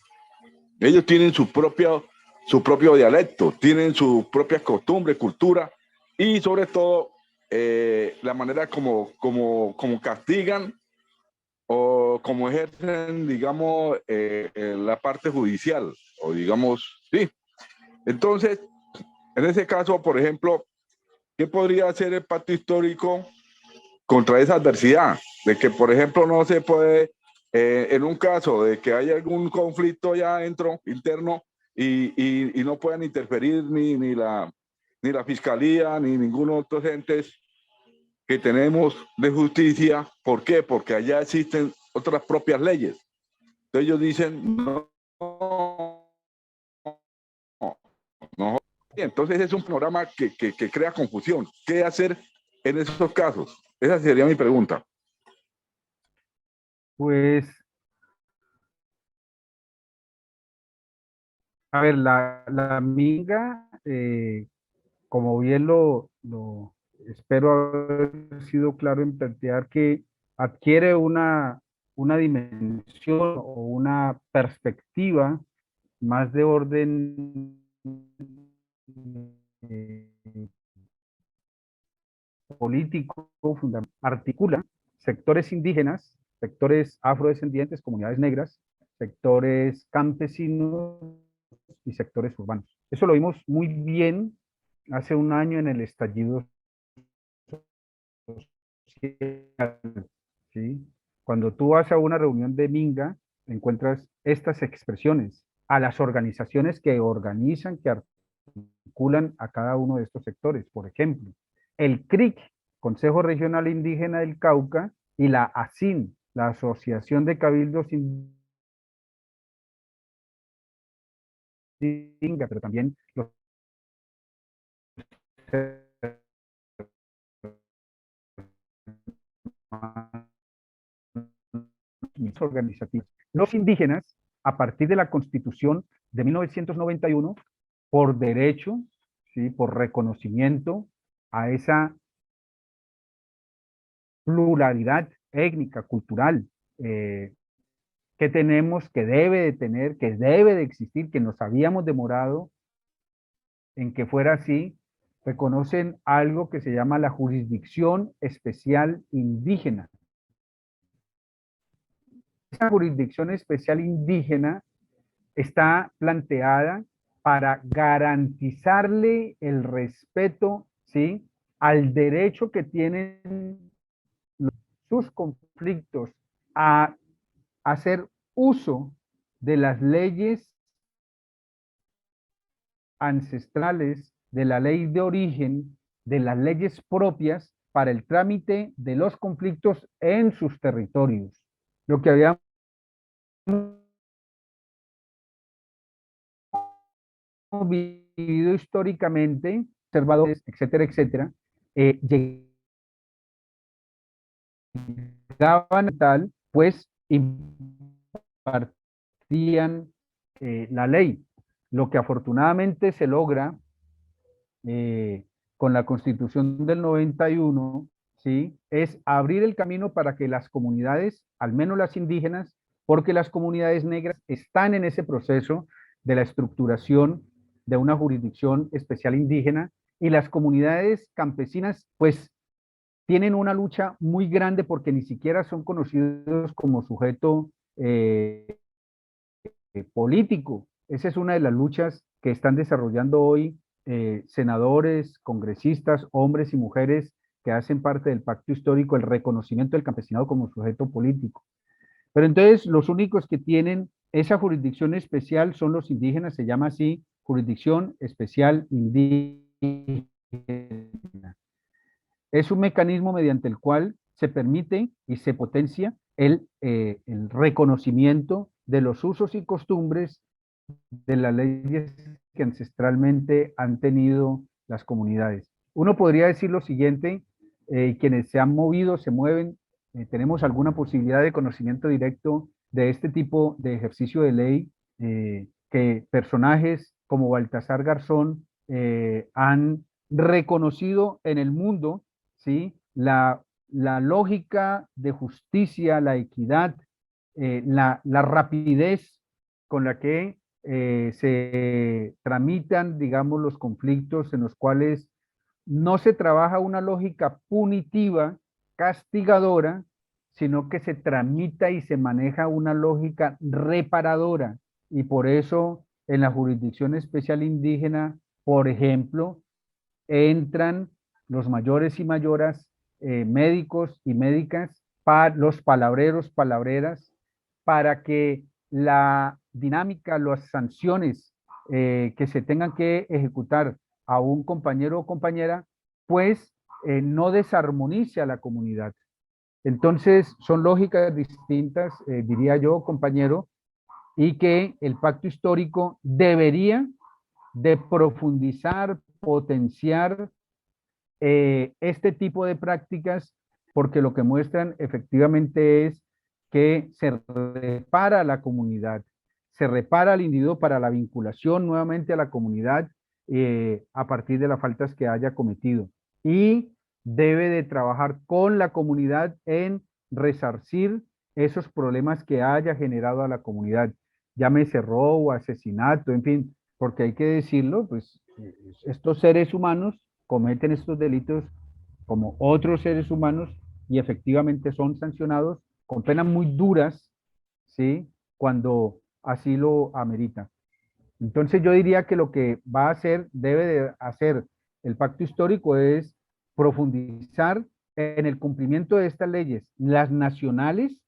ellos tienen su propio dialecto, tienen sus propias costumbres, cultura y sobre todo la manera como castigan o como ejercen, digamos, la parte judicial, o digamos, sí. Entonces, en ese caso, por ejemplo, ¿qué podría hacer el pacto histórico contra esa adversidad? De que, por ejemplo, no se puede, en un caso de que haya algún conflicto ya dentro, interno, y no puedan interferir ni la fiscalía, ni ninguno de otros entes que tenemos de justicia. ¿Por qué? Porque allá existen otras propias leyes. Entonces ellos dicen, no. Entonces es un programa que crea confusión. ¿Qué hacer en esos casos? Esa sería mi pregunta. Pues, a ver, la minga, como bien lo espero haber sido claro en plantear, que adquiere una dimensión o una perspectiva más de orden político, articula sectores indígenas sectores afrodescendientes, comunidades negras, sectores campesinos y sectores urbanos. Eso lo vimos muy bien hace un año en el estallido social, ¿sí? Cuando tú vas a una reunión de Minga, encuentras estas expresiones a las organizaciones que organizan, que articulan a cada uno de estos sectores. Por ejemplo, el CRIC, Consejo Regional Indígena del Cauca, y la ASIN, la Asociación de Cabildos Indígenas, pero también los organizativos. Los indígenas, a partir de la Constitución de 1991, por derecho, ¿sí?, por reconocimiento a esa pluralidad étnica, cultural, que tenemos, que debe de tener, que debe de existir, que nos habíamos demorado en que fuera así, reconocen algo que se llama la Jurisdicción Especial Indígena. Esa Jurisdicción Especial Indígena está planteada para garantizarle el respeto, ¿sí?, al derecho que tienen sus conflictos a hacer uso de las leyes ancestrales, de la ley de origen, de las leyes propias para el trámite de los conflictos en sus territorios. Lo que habíamos vivido históricamente, observadores, etcétera, etcétera, llegaban tal, pues impartían la ley. Lo que afortunadamente se logra con la Constitución del 91, ¿sí?, es abrir el camino para que las comunidades, al menos las indígenas, porque las comunidades negras están en ese proceso de la estructuración de una jurisdicción especial indígena, y las comunidades campesinas, pues, tienen una lucha muy grande porque ni siquiera son conocidos como sujeto político. Esa es una de las luchas que están desarrollando hoy senadores, congresistas, hombres y mujeres que hacen parte del pacto histórico, el reconocimiento del campesinado como sujeto político. Pero entonces los únicos que tienen esa jurisdicción especial son los indígenas, se llama así, Jurisdicción Especial Indígena. Es un mecanismo mediante el cual se permite y se potencia el reconocimiento de los usos y costumbres de las leyes que ancestralmente han tenido las comunidades. Uno podría decir lo siguiente, quienes se han movido, se mueven, tenemos alguna posibilidad de conocimiento directo de este tipo de ejercicio de ley, que personajes como Baltasar Garzón han reconocido en el mundo, ¿sí?, la lógica de justicia, la equidad, la rapidez con la que se tramitan, digamos, los conflictos en los cuales no se trabaja una lógica punitiva, castigadora, sino que se tramita y se maneja una lógica reparadora. Y por eso en la Jurisdicción Especial Indígena, por ejemplo, entran los mayores y mayoras, médicos y médicas, los palabreros, palabreras, para que la dinámica, las sanciones que se tengan que ejecutar a un compañero o compañera, pues no desarmonice a la comunidad. Entonces, son lógicas distintas, diría yo, compañero, y que el pacto histórico debería de profundizar, potenciar este tipo de prácticas, porque lo que muestran efectivamente es que se repara a la comunidad, se repara al individuo para la vinculación nuevamente a la comunidad a partir de las faltas que haya cometido, y debe de trabajar con la comunidad en resarcir esos problemas que haya generado a la comunidad, llámese robo, asesinato, en fin, porque hay que decirlo, pues estos seres humanos cometen estos delitos como otros seres humanos y efectivamente son sancionados con penas muy duras, ¿sí? Cuando así lo amerita. Entonces yo diría que lo que va a hacer, debe de hacer el pacto histórico es profundizar en el cumplimiento de estas leyes, las nacionales,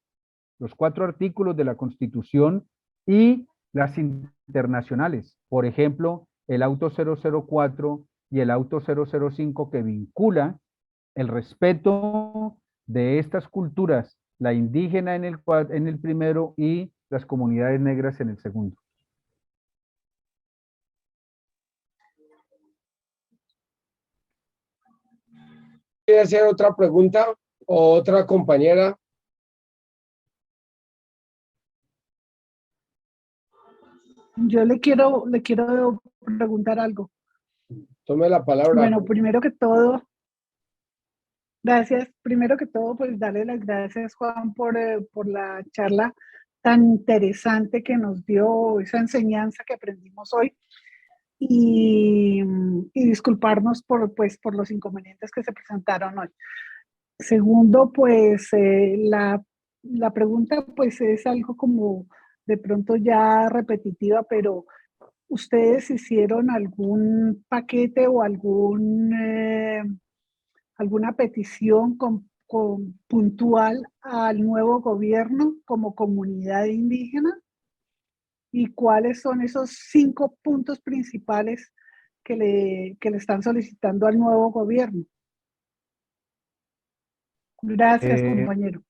los 4 artículos de la Constitución y las internacionales. Por ejemplo, el auto 004 y el auto 005 que vincula el respeto de estas culturas, la indígena en el primero y las comunidades negras en el segundo. ¿Quiere hacer otra pregunta o otra compañera? Yo le quiero preguntar algo. Tome la palabra. Bueno, primero que todo, gracias. Primero que todo, pues darle las gracias, Juan, por la charla tan interesante que nos dio, esa enseñanza que aprendimos hoy. Y disculparnos por los inconvenientes que se presentaron hoy. Segundo, pues la pregunta pues es algo como de pronto ya repetitiva, pero ¿ustedes hicieron algún paquete o alguna petición puntual al nuevo gobierno como comunidad indígena? ¿Y cuáles son esos 5 puntos principales que le están solicitando al nuevo gobierno? Gracias, compañero.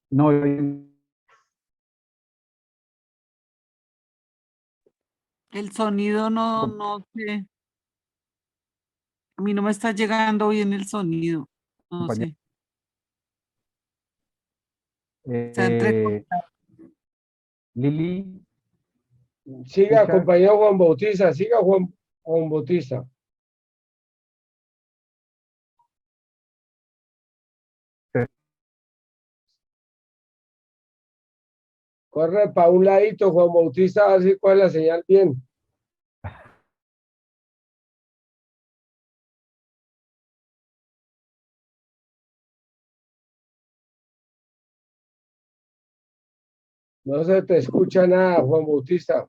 No, el sonido no sé. A mí no me está llegando bien el sonido. No sé. Está entrecortado. Lili. Siga, compañero Juan Bautista, siga Juan Bautista. Corre para un ladito, Juan Bautista, a ver si cuál es la señal bien. No se te escucha nada, Juan Bautista.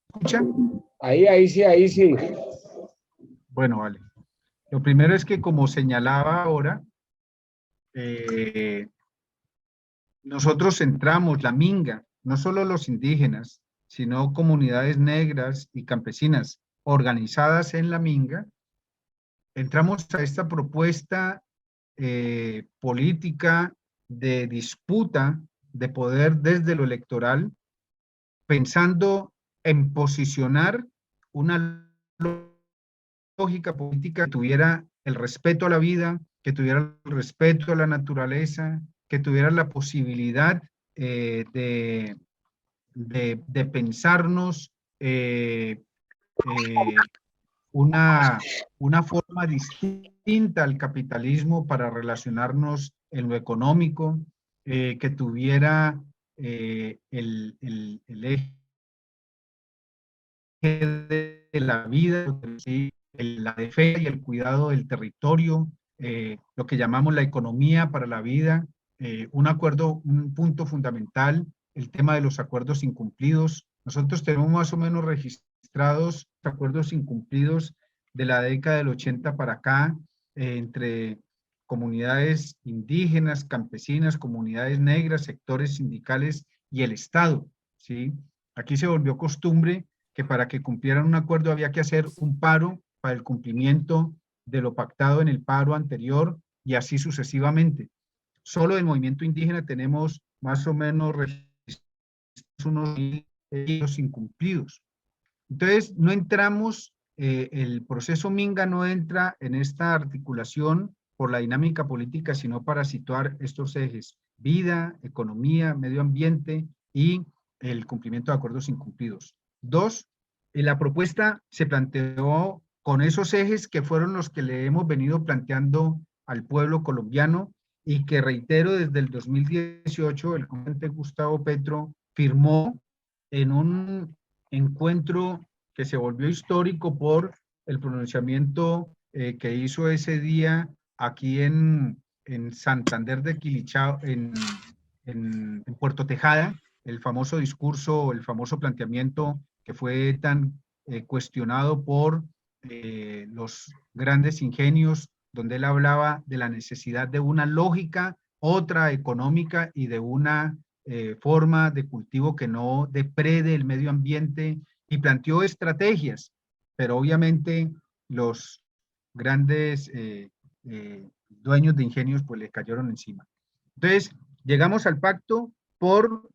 ¿Escucha? Ahí sí. Bueno, vale. Lo primero es que, como señalaba ahora, nosotros centramos la minga, no solo los indígenas, sino comunidades negras y campesinas organizadas en la minga. Entramos a esta propuesta política de disputa de poder desde lo electoral, pensando en posicionar una lógica política que tuviera el respeto a la vida, que tuviera el respeto a la naturaleza, que tuviera la posibilidad de pensarnos una forma distinta al capitalismo para relacionarnos en lo económico, que tuviera el eje de la vida, la defensa y el cuidado del territorio, lo que llamamos la economía para la vida, un punto fundamental, el tema de los acuerdos incumplidos. Nosotros tenemos más o menos registrados acuerdos incumplidos de la década del 80 para acá, entre comunidades indígenas, campesinas, comunidades negras, sectores sindicales y el Estado, ¿sí? Aquí se volvió costumbre que para que cumplieran un acuerdo había que hacer un paro para el cumplimiento de lo pactado en el paro anterior y así sucesivamente. Solo del movimiento indígena tenemos más o menos unos 1.000 incumplidos. Entonces, no entramos, el proceso Minga no entra en esta articulación por la dinámica política, sino para situar estos ejes: vida, economía, medio ambiente y el cumplimiento de acuerdos incumplidos. 2, la propuesta se planteó con esos ejes que fueron los que le hemos venido planteando al pueblo colombiano y que, reitero, desde el 2018 el comandante Gustavo Petro firmó en un encuentro que se volvió histórico por el pronunciamiento que hizo ese día aquí en Santander de Quilichao, en Puerto Tejada, el famoso discurso, el famoso planteamiento que fue tan cuestionado por los grandes ingenios, donde él hablaba de la necesidad de una lógica, otra económica y de una forma de cultivo que no deprede el medio ambiente, y planteó estrategias, pero obviamente los grandes dueños de ingenios pues le cayeron encima. Entonces, llegamos al pacto por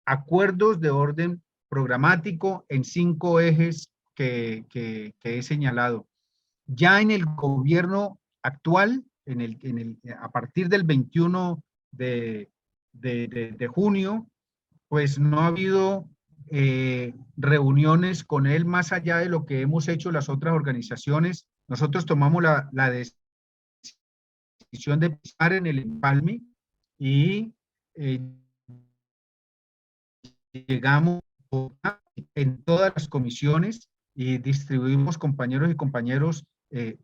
acuerdos de orden programático en 5 ejes que he señalado. Ya en el gobierno actual, a partir del 21 de junio, pues no ha habido reuniones con él más allá de lo que hemos hecho las otras organizaciones. Nosotros tomamos la decisión de pisar en el empalme y llegamos en todas las comisiones y distribuimos compañeros y compañeros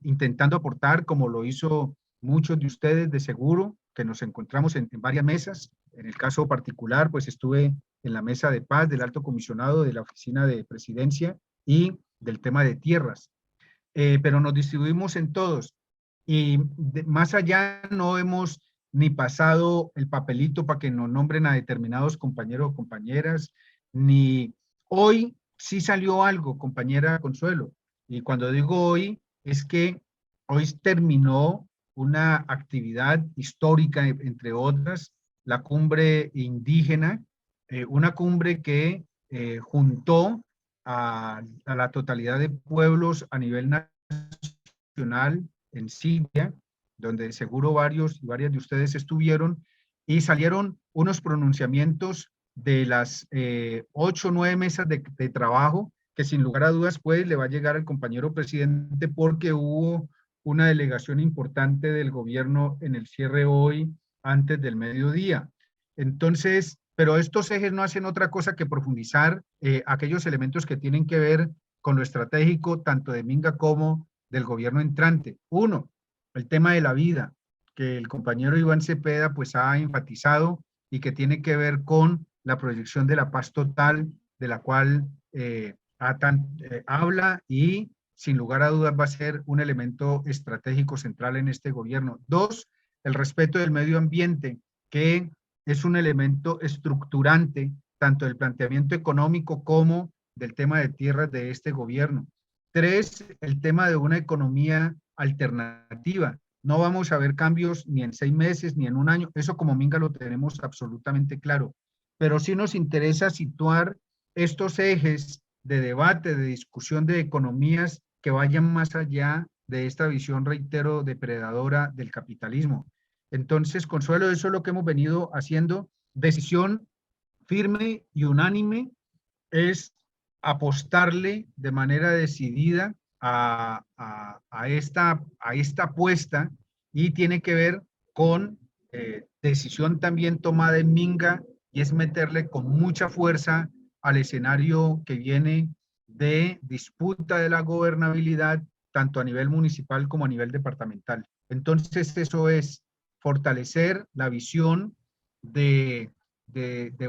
intentando aportar, como lo hizo muchos de ustedes de seguro, que nos encontramos en varias mesas. En el caso particular, pues estuve en la mesa de paz del alto comisionado de la oficina de presidencia y del tema de tierras. Pero nos distribuimos en todos. Y más allá no hemos ni pasado el papelito para que nos nombren a determinados compañeros o compañeras, ni hoy sí salió algo, compañera Consuelo. Y cuando digo hoy, es que hoy terminó una actividad histórica, entre otras, la cumbre indígena, una cumbre que juntó a la totalidad de pueblos a nivel nacional en Siria, donde seguro varios y varias de ustedes estuvieron, y salieron unos pronunciamientos de las 8 o 9 mesas de trabajo, que sin lugar a dudas pues le va a llegar al compañero presidente, porque hubo una delegación importante del gobierno en el cierre hoy antes del mediodía. Entonces, pero estos ejes no hacen otra cosa que profundizar aquellos elementos que tienen que ver con lo estratégico, tanto de Minga como del gobierno entrante. Uno, el tema de la vida, que el compañero Iván Cepeda pues ha enfatizado y que tiene que ver con la proyección de la paz total, de la cual habla y sin lugar a dudas va a ser un elemento estratégico central en este gobierno. Dos, el respeto del medio ambiente, que es un elemento estructurante tanto del planteamiento económico como del tema de tierras de este gobierno. Tres, el tema de una economía alternativa. No vamos a ver cambios ni en 6 meses ni en un año. Eso como Minga lo tenemos absolutamente claro. Pero sí nos interesa situar estos ejes de debate, de discusión de economías que vayan más allá de esta visión, reitero, depredadora del capitalismo. Entonces, Consuelo, eso es lo que hemos venido haciendo. Decisión firme y unánime es apostarle de manera decidida a esta apuesta, y tiene que ver con decisión también tomada en Minga, y es meterle con mucha fuerza al escenario que viene de disputa de la gobernabilidad, tanto a nivel municipal como a nivel departamental. Entonces, eso es fortalecer la visión de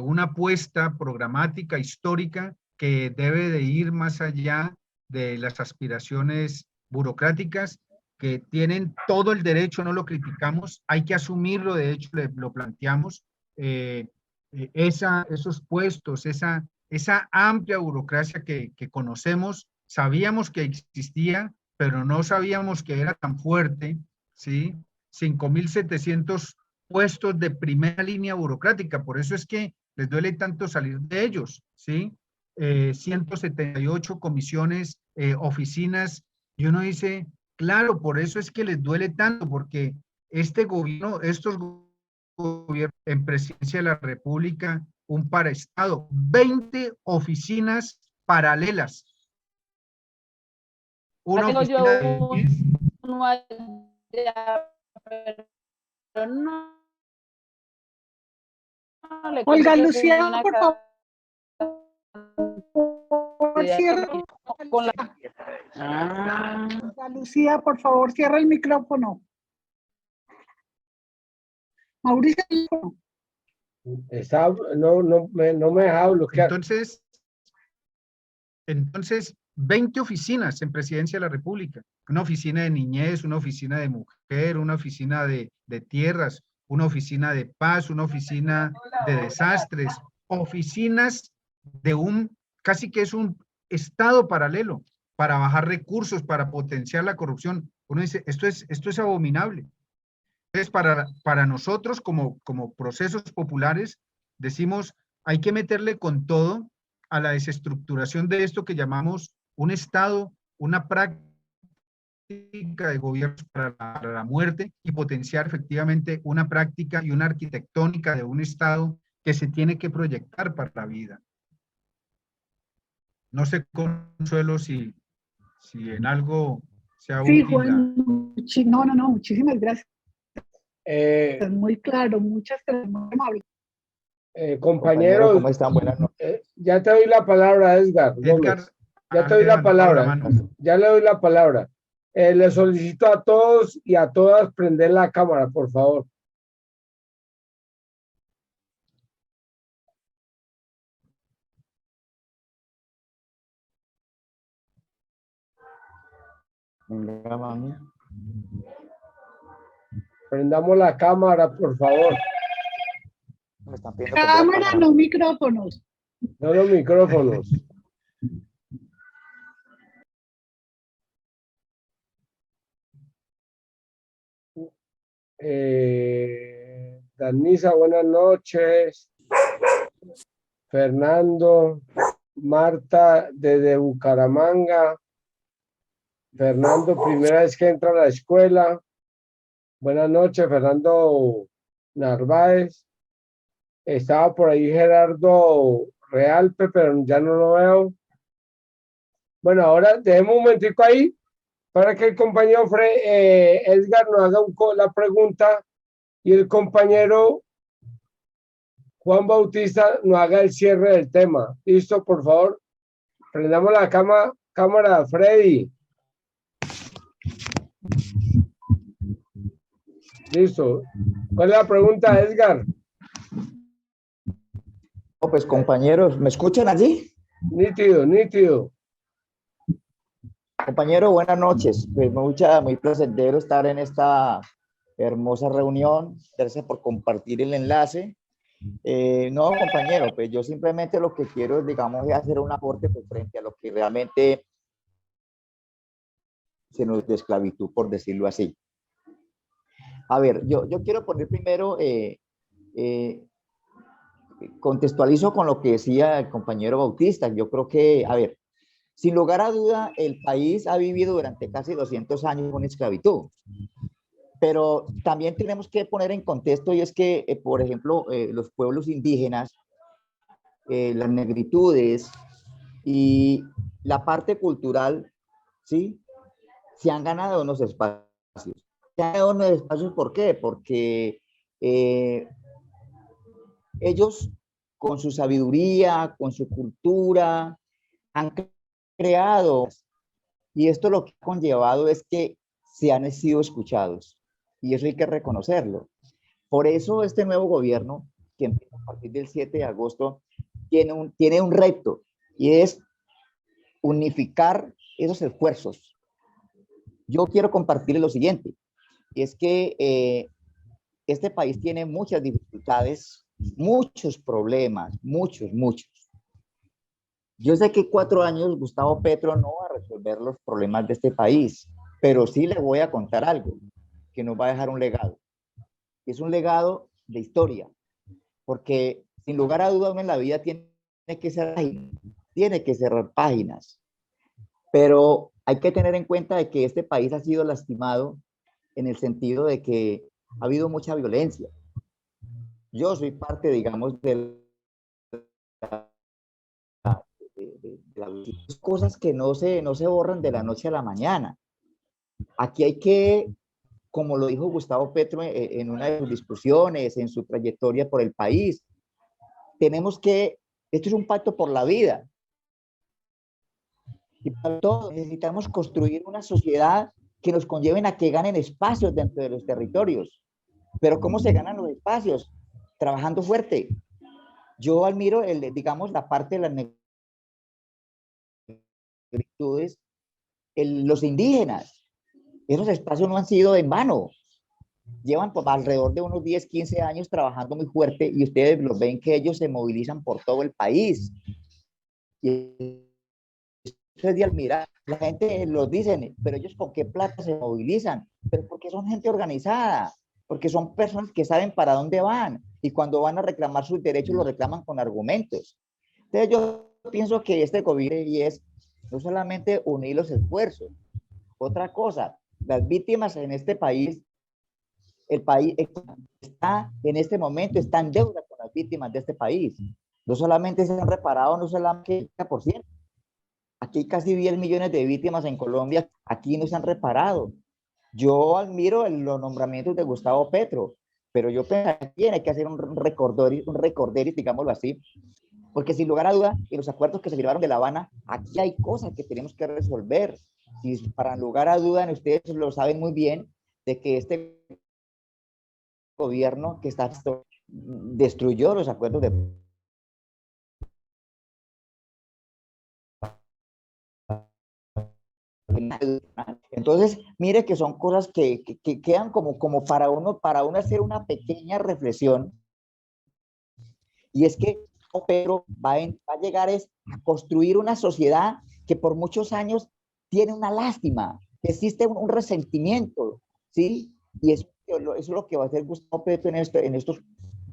una apuesta programática histórica que debe de ir más allá de las aspiraciones burocráticas, que tienen todo el derecho, no lo criticamos, hay que asumirlo, de hecho lo planteamos, esos puestos, esa amplia burocracia que conocemos, sabíamos que existía, pero no sabíamos que era tan fuerte, ¿sí? 5.700 puestos de primera línea burocrática, por eso es que les duele tanto salir de ellos, ¿sí? 178 comisiones, oficinas, y uno dice, claro, por eso es que les duele tanto, porque este gobierno, estos gobiernos en presidencia de la República, un paraestado, 20 oficinas paralelas. Una oficina de 10. Olga Lucía, por favor, cierra. con la... Lucía, por favor, cierra el micrófono. Mauricio. No me deja bloquear. Entonces, 20 oficinas en Presidencia de la República. Una oficina de niñez, una oficina de mujer, una oficina de tierras, una oficina de paz, una oficina de desastres, oficinas de casi que es un estado paralelo para bajar recursos, para potenciar la corrupción. Uno dice, esto es abominable. Entonces, para nosotros como procesos populares, decimos, hay que meterle con todo a la desestructuración de esto que llamamos un Estado, una práctica de gobierno para la muerte y potenciar efectivamente una práctica y una arquitectónica de un Estado que se tiene que proyectar para la vida. No sé, Consuelo, si en algo sea útil. Sí, Juan, no, muchísimas gracias. Muy claro, muchas gracias, muy amable. Compañeros, ¿cómo están? Buenas noches. Ya te doy la palabra, Edgar Gómez. Ya te doy la palabra. Ya le doy la palabra. Le solicito a todos y a todas prender la cámara, por favor. Venga, mami. Prendamos la cámara, por favor. Me están pidiendo Cámara, no micrófonos. No los micrófonos. Danisa, buenas noches. Fernando, Marta desde Bucaramanga. Fernando, primera vez que entra a la escuela. Buenas noches, Fernando Narváez. Estaba por ahí Gerardo Realpe, pero ya no lo veo. Bueno, ahora dejemos un momentico ahí para que el compañero Edgar nos haga la pregunta y el compañero Juan Bautista nos haga el cierre del tema. ¿Listo? Por favor, prendamos la cámara, Freddy. Listo. ¿Cuál es la pregunta, Edgar? Pues compañeros, ¿me escuchan allí? Nítido, nítido. Compañero, buenas noches. Pues muy placentero estar en esta hermosa reunión. Gracias por compartir el enlace. No, compañero, pues yo simplemente lo que quiero es, digamos, hacer un aporte pues, frente a lo que realmente se nos de esclavitud, por decirlo así. A ver, yo quiero poner primero, contextualizo con lo que decía el compañero Bautista. Yo creo que, a ver, sin lugar a duda, el país ha vivido durante casi 200 años con esclavitud. Pero también tenemos que poner en contexto, y es que, por ejemplo, los pueblos indígenas, las negritudes y la parte cultural, ¿sí? Se han ganado unos espacios. Se han ganado unos espacios, ¿por qué? Porque ellos, con su sabiduría, con su cultura, han creado, y esto lo que ha conllevado es que se han sido escuchados, y eso hay que reconocerlo. Por eso este nuevo gobierno, que empieza a partir del 7 de agosto, tiene un reto, y es unificar esos esfuerzos. Yo quiero compartirles lo siguiente, y es que este país tiene muchas dificultades, muchos problemas, muchos. Yo sé que 4 años Gustavo Petro no va a resolver los problemas de este país, pero sí le voy a contar algo que nos va a dejar un legado. Es un legado de historia, porque sin lugar a dudas en la vida tiene que cerrar páginas, pero hay que tener en cuenta de que este país ha sido lastimado en el sentido de que ha habido mucha violencia. Yo soy parte, digamos, de las cosas que no se borran de la noche a la mañana. Aquí hay que, como lo dijo Gustavo Petro en una de sus discusiones, en su trayectoria por el país, esto es un pacto por la vida. Tenemos que Y para todo necesitamos construir una sociedad que nos conlleven a que ganen espacios dentro de los territorios. Pero ¿cómo se ganan los espacios? Trabajando fuerte. Yo admiro, digamos, la parte de las negritudes, los indígenas. Esos espacios no han sido en vano. Llevan alrededor de unos 10, 15 años trabajando muy fuerte y ustedes los ven que ellos se movilizan por todo el país. Y eso es de admirar. La gente los dice, pero ellos ¿con qué plata se movilizan? Pero porque son gente organizada, porque son personas que saben para dónde van y cuando van a reclamar sus derechos los reclaman con argumentos. Entonces yo pienso que este gobierno y es no solamente unir los esfuerzos, otra cosa, las víctimas en este país, el país está en este momento, está en deuda con las víctimas de este país. No solamente se han reparado, no solamente el 30%. Aquí hay casi 10 millones de víctimas en Colombia, aquí no se han reparado. Yo admiro los nombramientos de Gustavo Petro, pero yo pienso que tiene que hacer un recorderis, digámoslo así, porque sin lugar a duda, en los acuerdos que se firmaron de La Habana, aquí hay cosas que tenemos que resolver. Y para lugar a duda, ustedes lo saben muy bien, de que este gobierno que está destruyó los acuerdos de entonces, mire que son cosas que quedan como para uno hacer una pequeña reflexión. Y es que Pedro va a llegar a construir una sociedad que por muchos años tiene una lástima, que existe un resentimiento, ¿sí? Y eso es lo que va a hacer Gustavo Petro en estos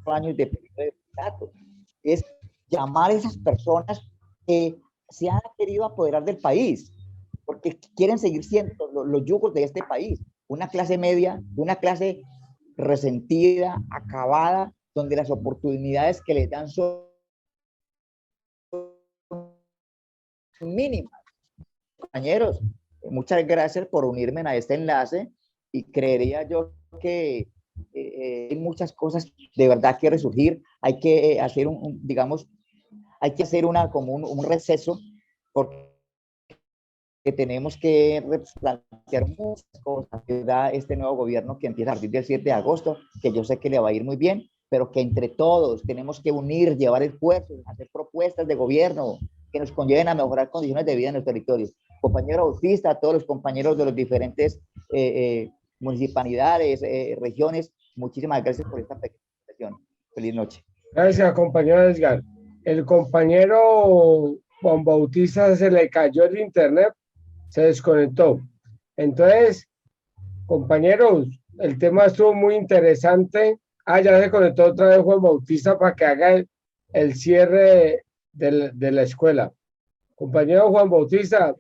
años de periodo de mandato, es llamar a esas personas que se han querido apoderar del país, porque quieren seguir siendo los yugos de este país, una clase media, una clase resentida, acabada, donde las oportunidades que les dan son mínimas. Compañeros, muchas gracias por unirme a este enlace y creería yo que hay muchas cosas de verdad que resurgir. Hay que hacer digamos, hay que hacer como un receso porque tenemos que replantear muchas cosas que da este nuevo gobierno que empieza a partir del 7 de agosto, que yo sé que le va a ir muy bien, pero que entre todos tenemos que unir, llevar esfuerzos, hacer propuestas de gobierno que nos conlleven a mejorar condiciones de vida en los territorios. Compañero Bautista, a todos los compañeros de los diferentes municipalidades, regiones, muchísimas gracias por esta presentación. Feliz noche. Gracias, compañero Edgar. El compañero Juan Bautista se le cayó el internet, se desconectó. Entonces, compañeros, el tema estuvo muy interesante. Ya se conectó otra vez Juan Bautista para que haga el cierre de la escuela. Compañero Juan Bautista,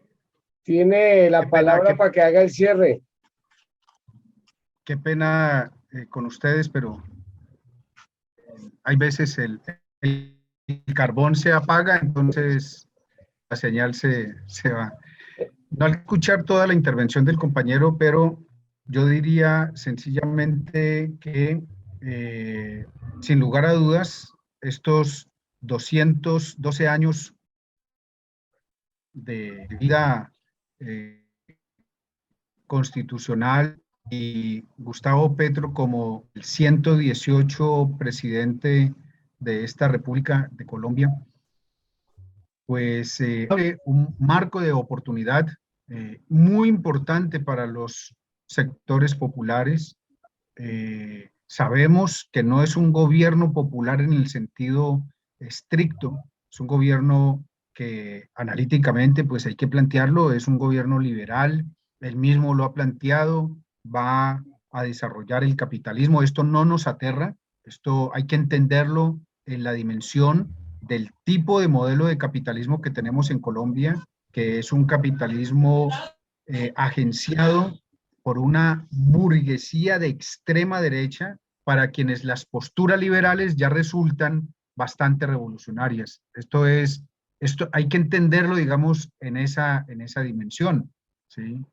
tiene la palabra para que haga el cierre. Qué pena con ustedes, pero hay veces el carbón se apaga, entonces la señal se va. No al escuchar toda la intervención del compañero, pero yo diría sencillamente que, sin lugar a dudas, estos 212 años de vida constitucional y Gustavo Petro como el 118 presidente de esta República de Colombia, pues un marco de oportunidad muy importante para los sectores populares. Sabemos que no es un gobierno popular en el sentido estricto, es un gobierno que analíticamente pues hay que plantearlo, es un gobierno liberal, él mismo lo ha planteado, va a desarrollar el capitalismo. Esto no nos aterra, esto hay que entenderlo en la dimensión del tipo de modelo de capitalismo que tenemos en Colombia, que es un capitalismo agenciado por una burguesía de extrema derecha, para quienes las posturas liberales ya resultan bastante revolucionarias. Esto hay que entenderlo, digamos, en esa dimensión, ¿sí?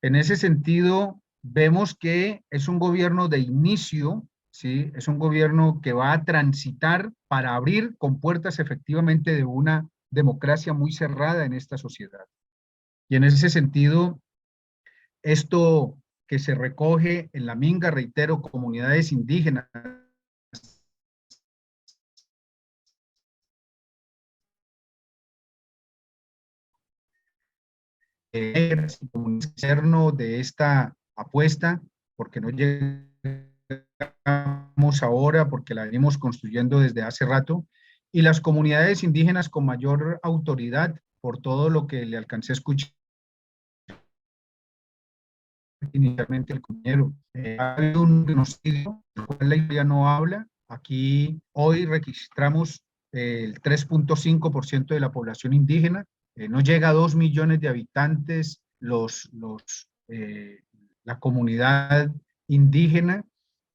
En ese sentido, vemos que es un gobierno de inicio, ¿sí? Es un gobierno que va a transitar para abrir con puertas efectivamente de una democracia muy cerrada en esta sociedad. Y en ese sentido, esto que se recoge en la Minga, reitero, comunidades indígenas, externo de esta apuesta, porque no llegamos ahora, porque la venimos construyendo desde hace rato, y las comunidades indígenas con mayor autoridad, por todo lo que le alcancé a escuchar inicialmente el compañero. Hay un genocidio, del cual la historia no habla. Aquí hoy registramos el 3.5% de la población indígena, no llega a 2 millones de habitantes la comunidad indígena,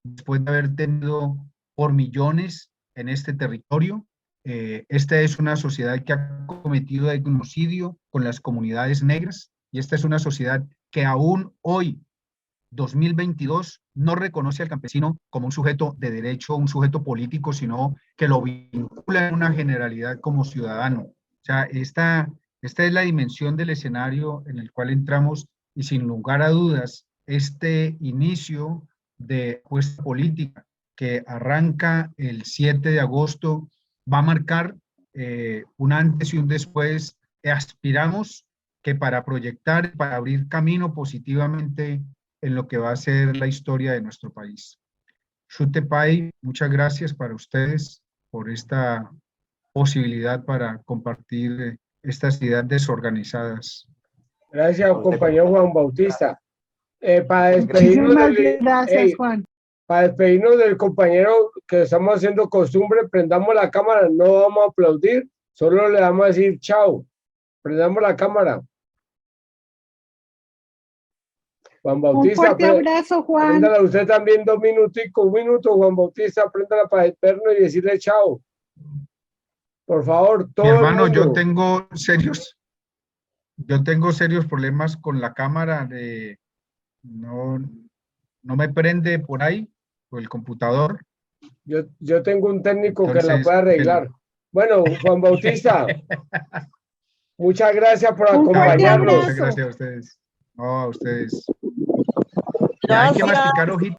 después de haber tenido por millones en este territorio. Esta es una sociedad que ha cometido genocidio con las comunidades negras, y esta es una sociedad que aún hoy, 2022, no reconoce al campesino como un sujeto de derecho, un sujeto político, sino que lo vincula en una generalidad como ciudadano. O sea, esta es la dimensión del escenario en el cual entramos, y sin lugar a dudas, este inicio de apuesta política que arranca el 7 de agosto va a marcar un antes y un después. Aspiramos que para proyectar, para abrir camino positivamente en lo que va a ser la historia de nuestro país. Xutepai, muchas gracias para ustedes por esta posibilidad para compartir estas ideas desorganizadas. Gracias, compañero Juan Bautista. Para despedirnos Gracias, Juan. Para despedirnos del compañero, que estamos haciendo costumbre, prendamos la cámara, no vamos a aplaudir, solo le vamos a decir chao. Prendamos la cámara. Juan Bautista, un fuerte abrazo, Juan. Préndala usted también 2 minuticos, 1 minuto, Juan Bautista, préndala para despedirnos y decirle chao. Por favor, todo mi hermano, el mundo. yo tengo serios problemas con la cámara, no me prende por ahí, por el computador. Yo tengo un técnico que la puede arreglar. Bueno, Juan Bautista, muchas gracias por acompañarnos. Muchas gracias a ustedes. No, a ustedes. Ya hay que masticar hojitas.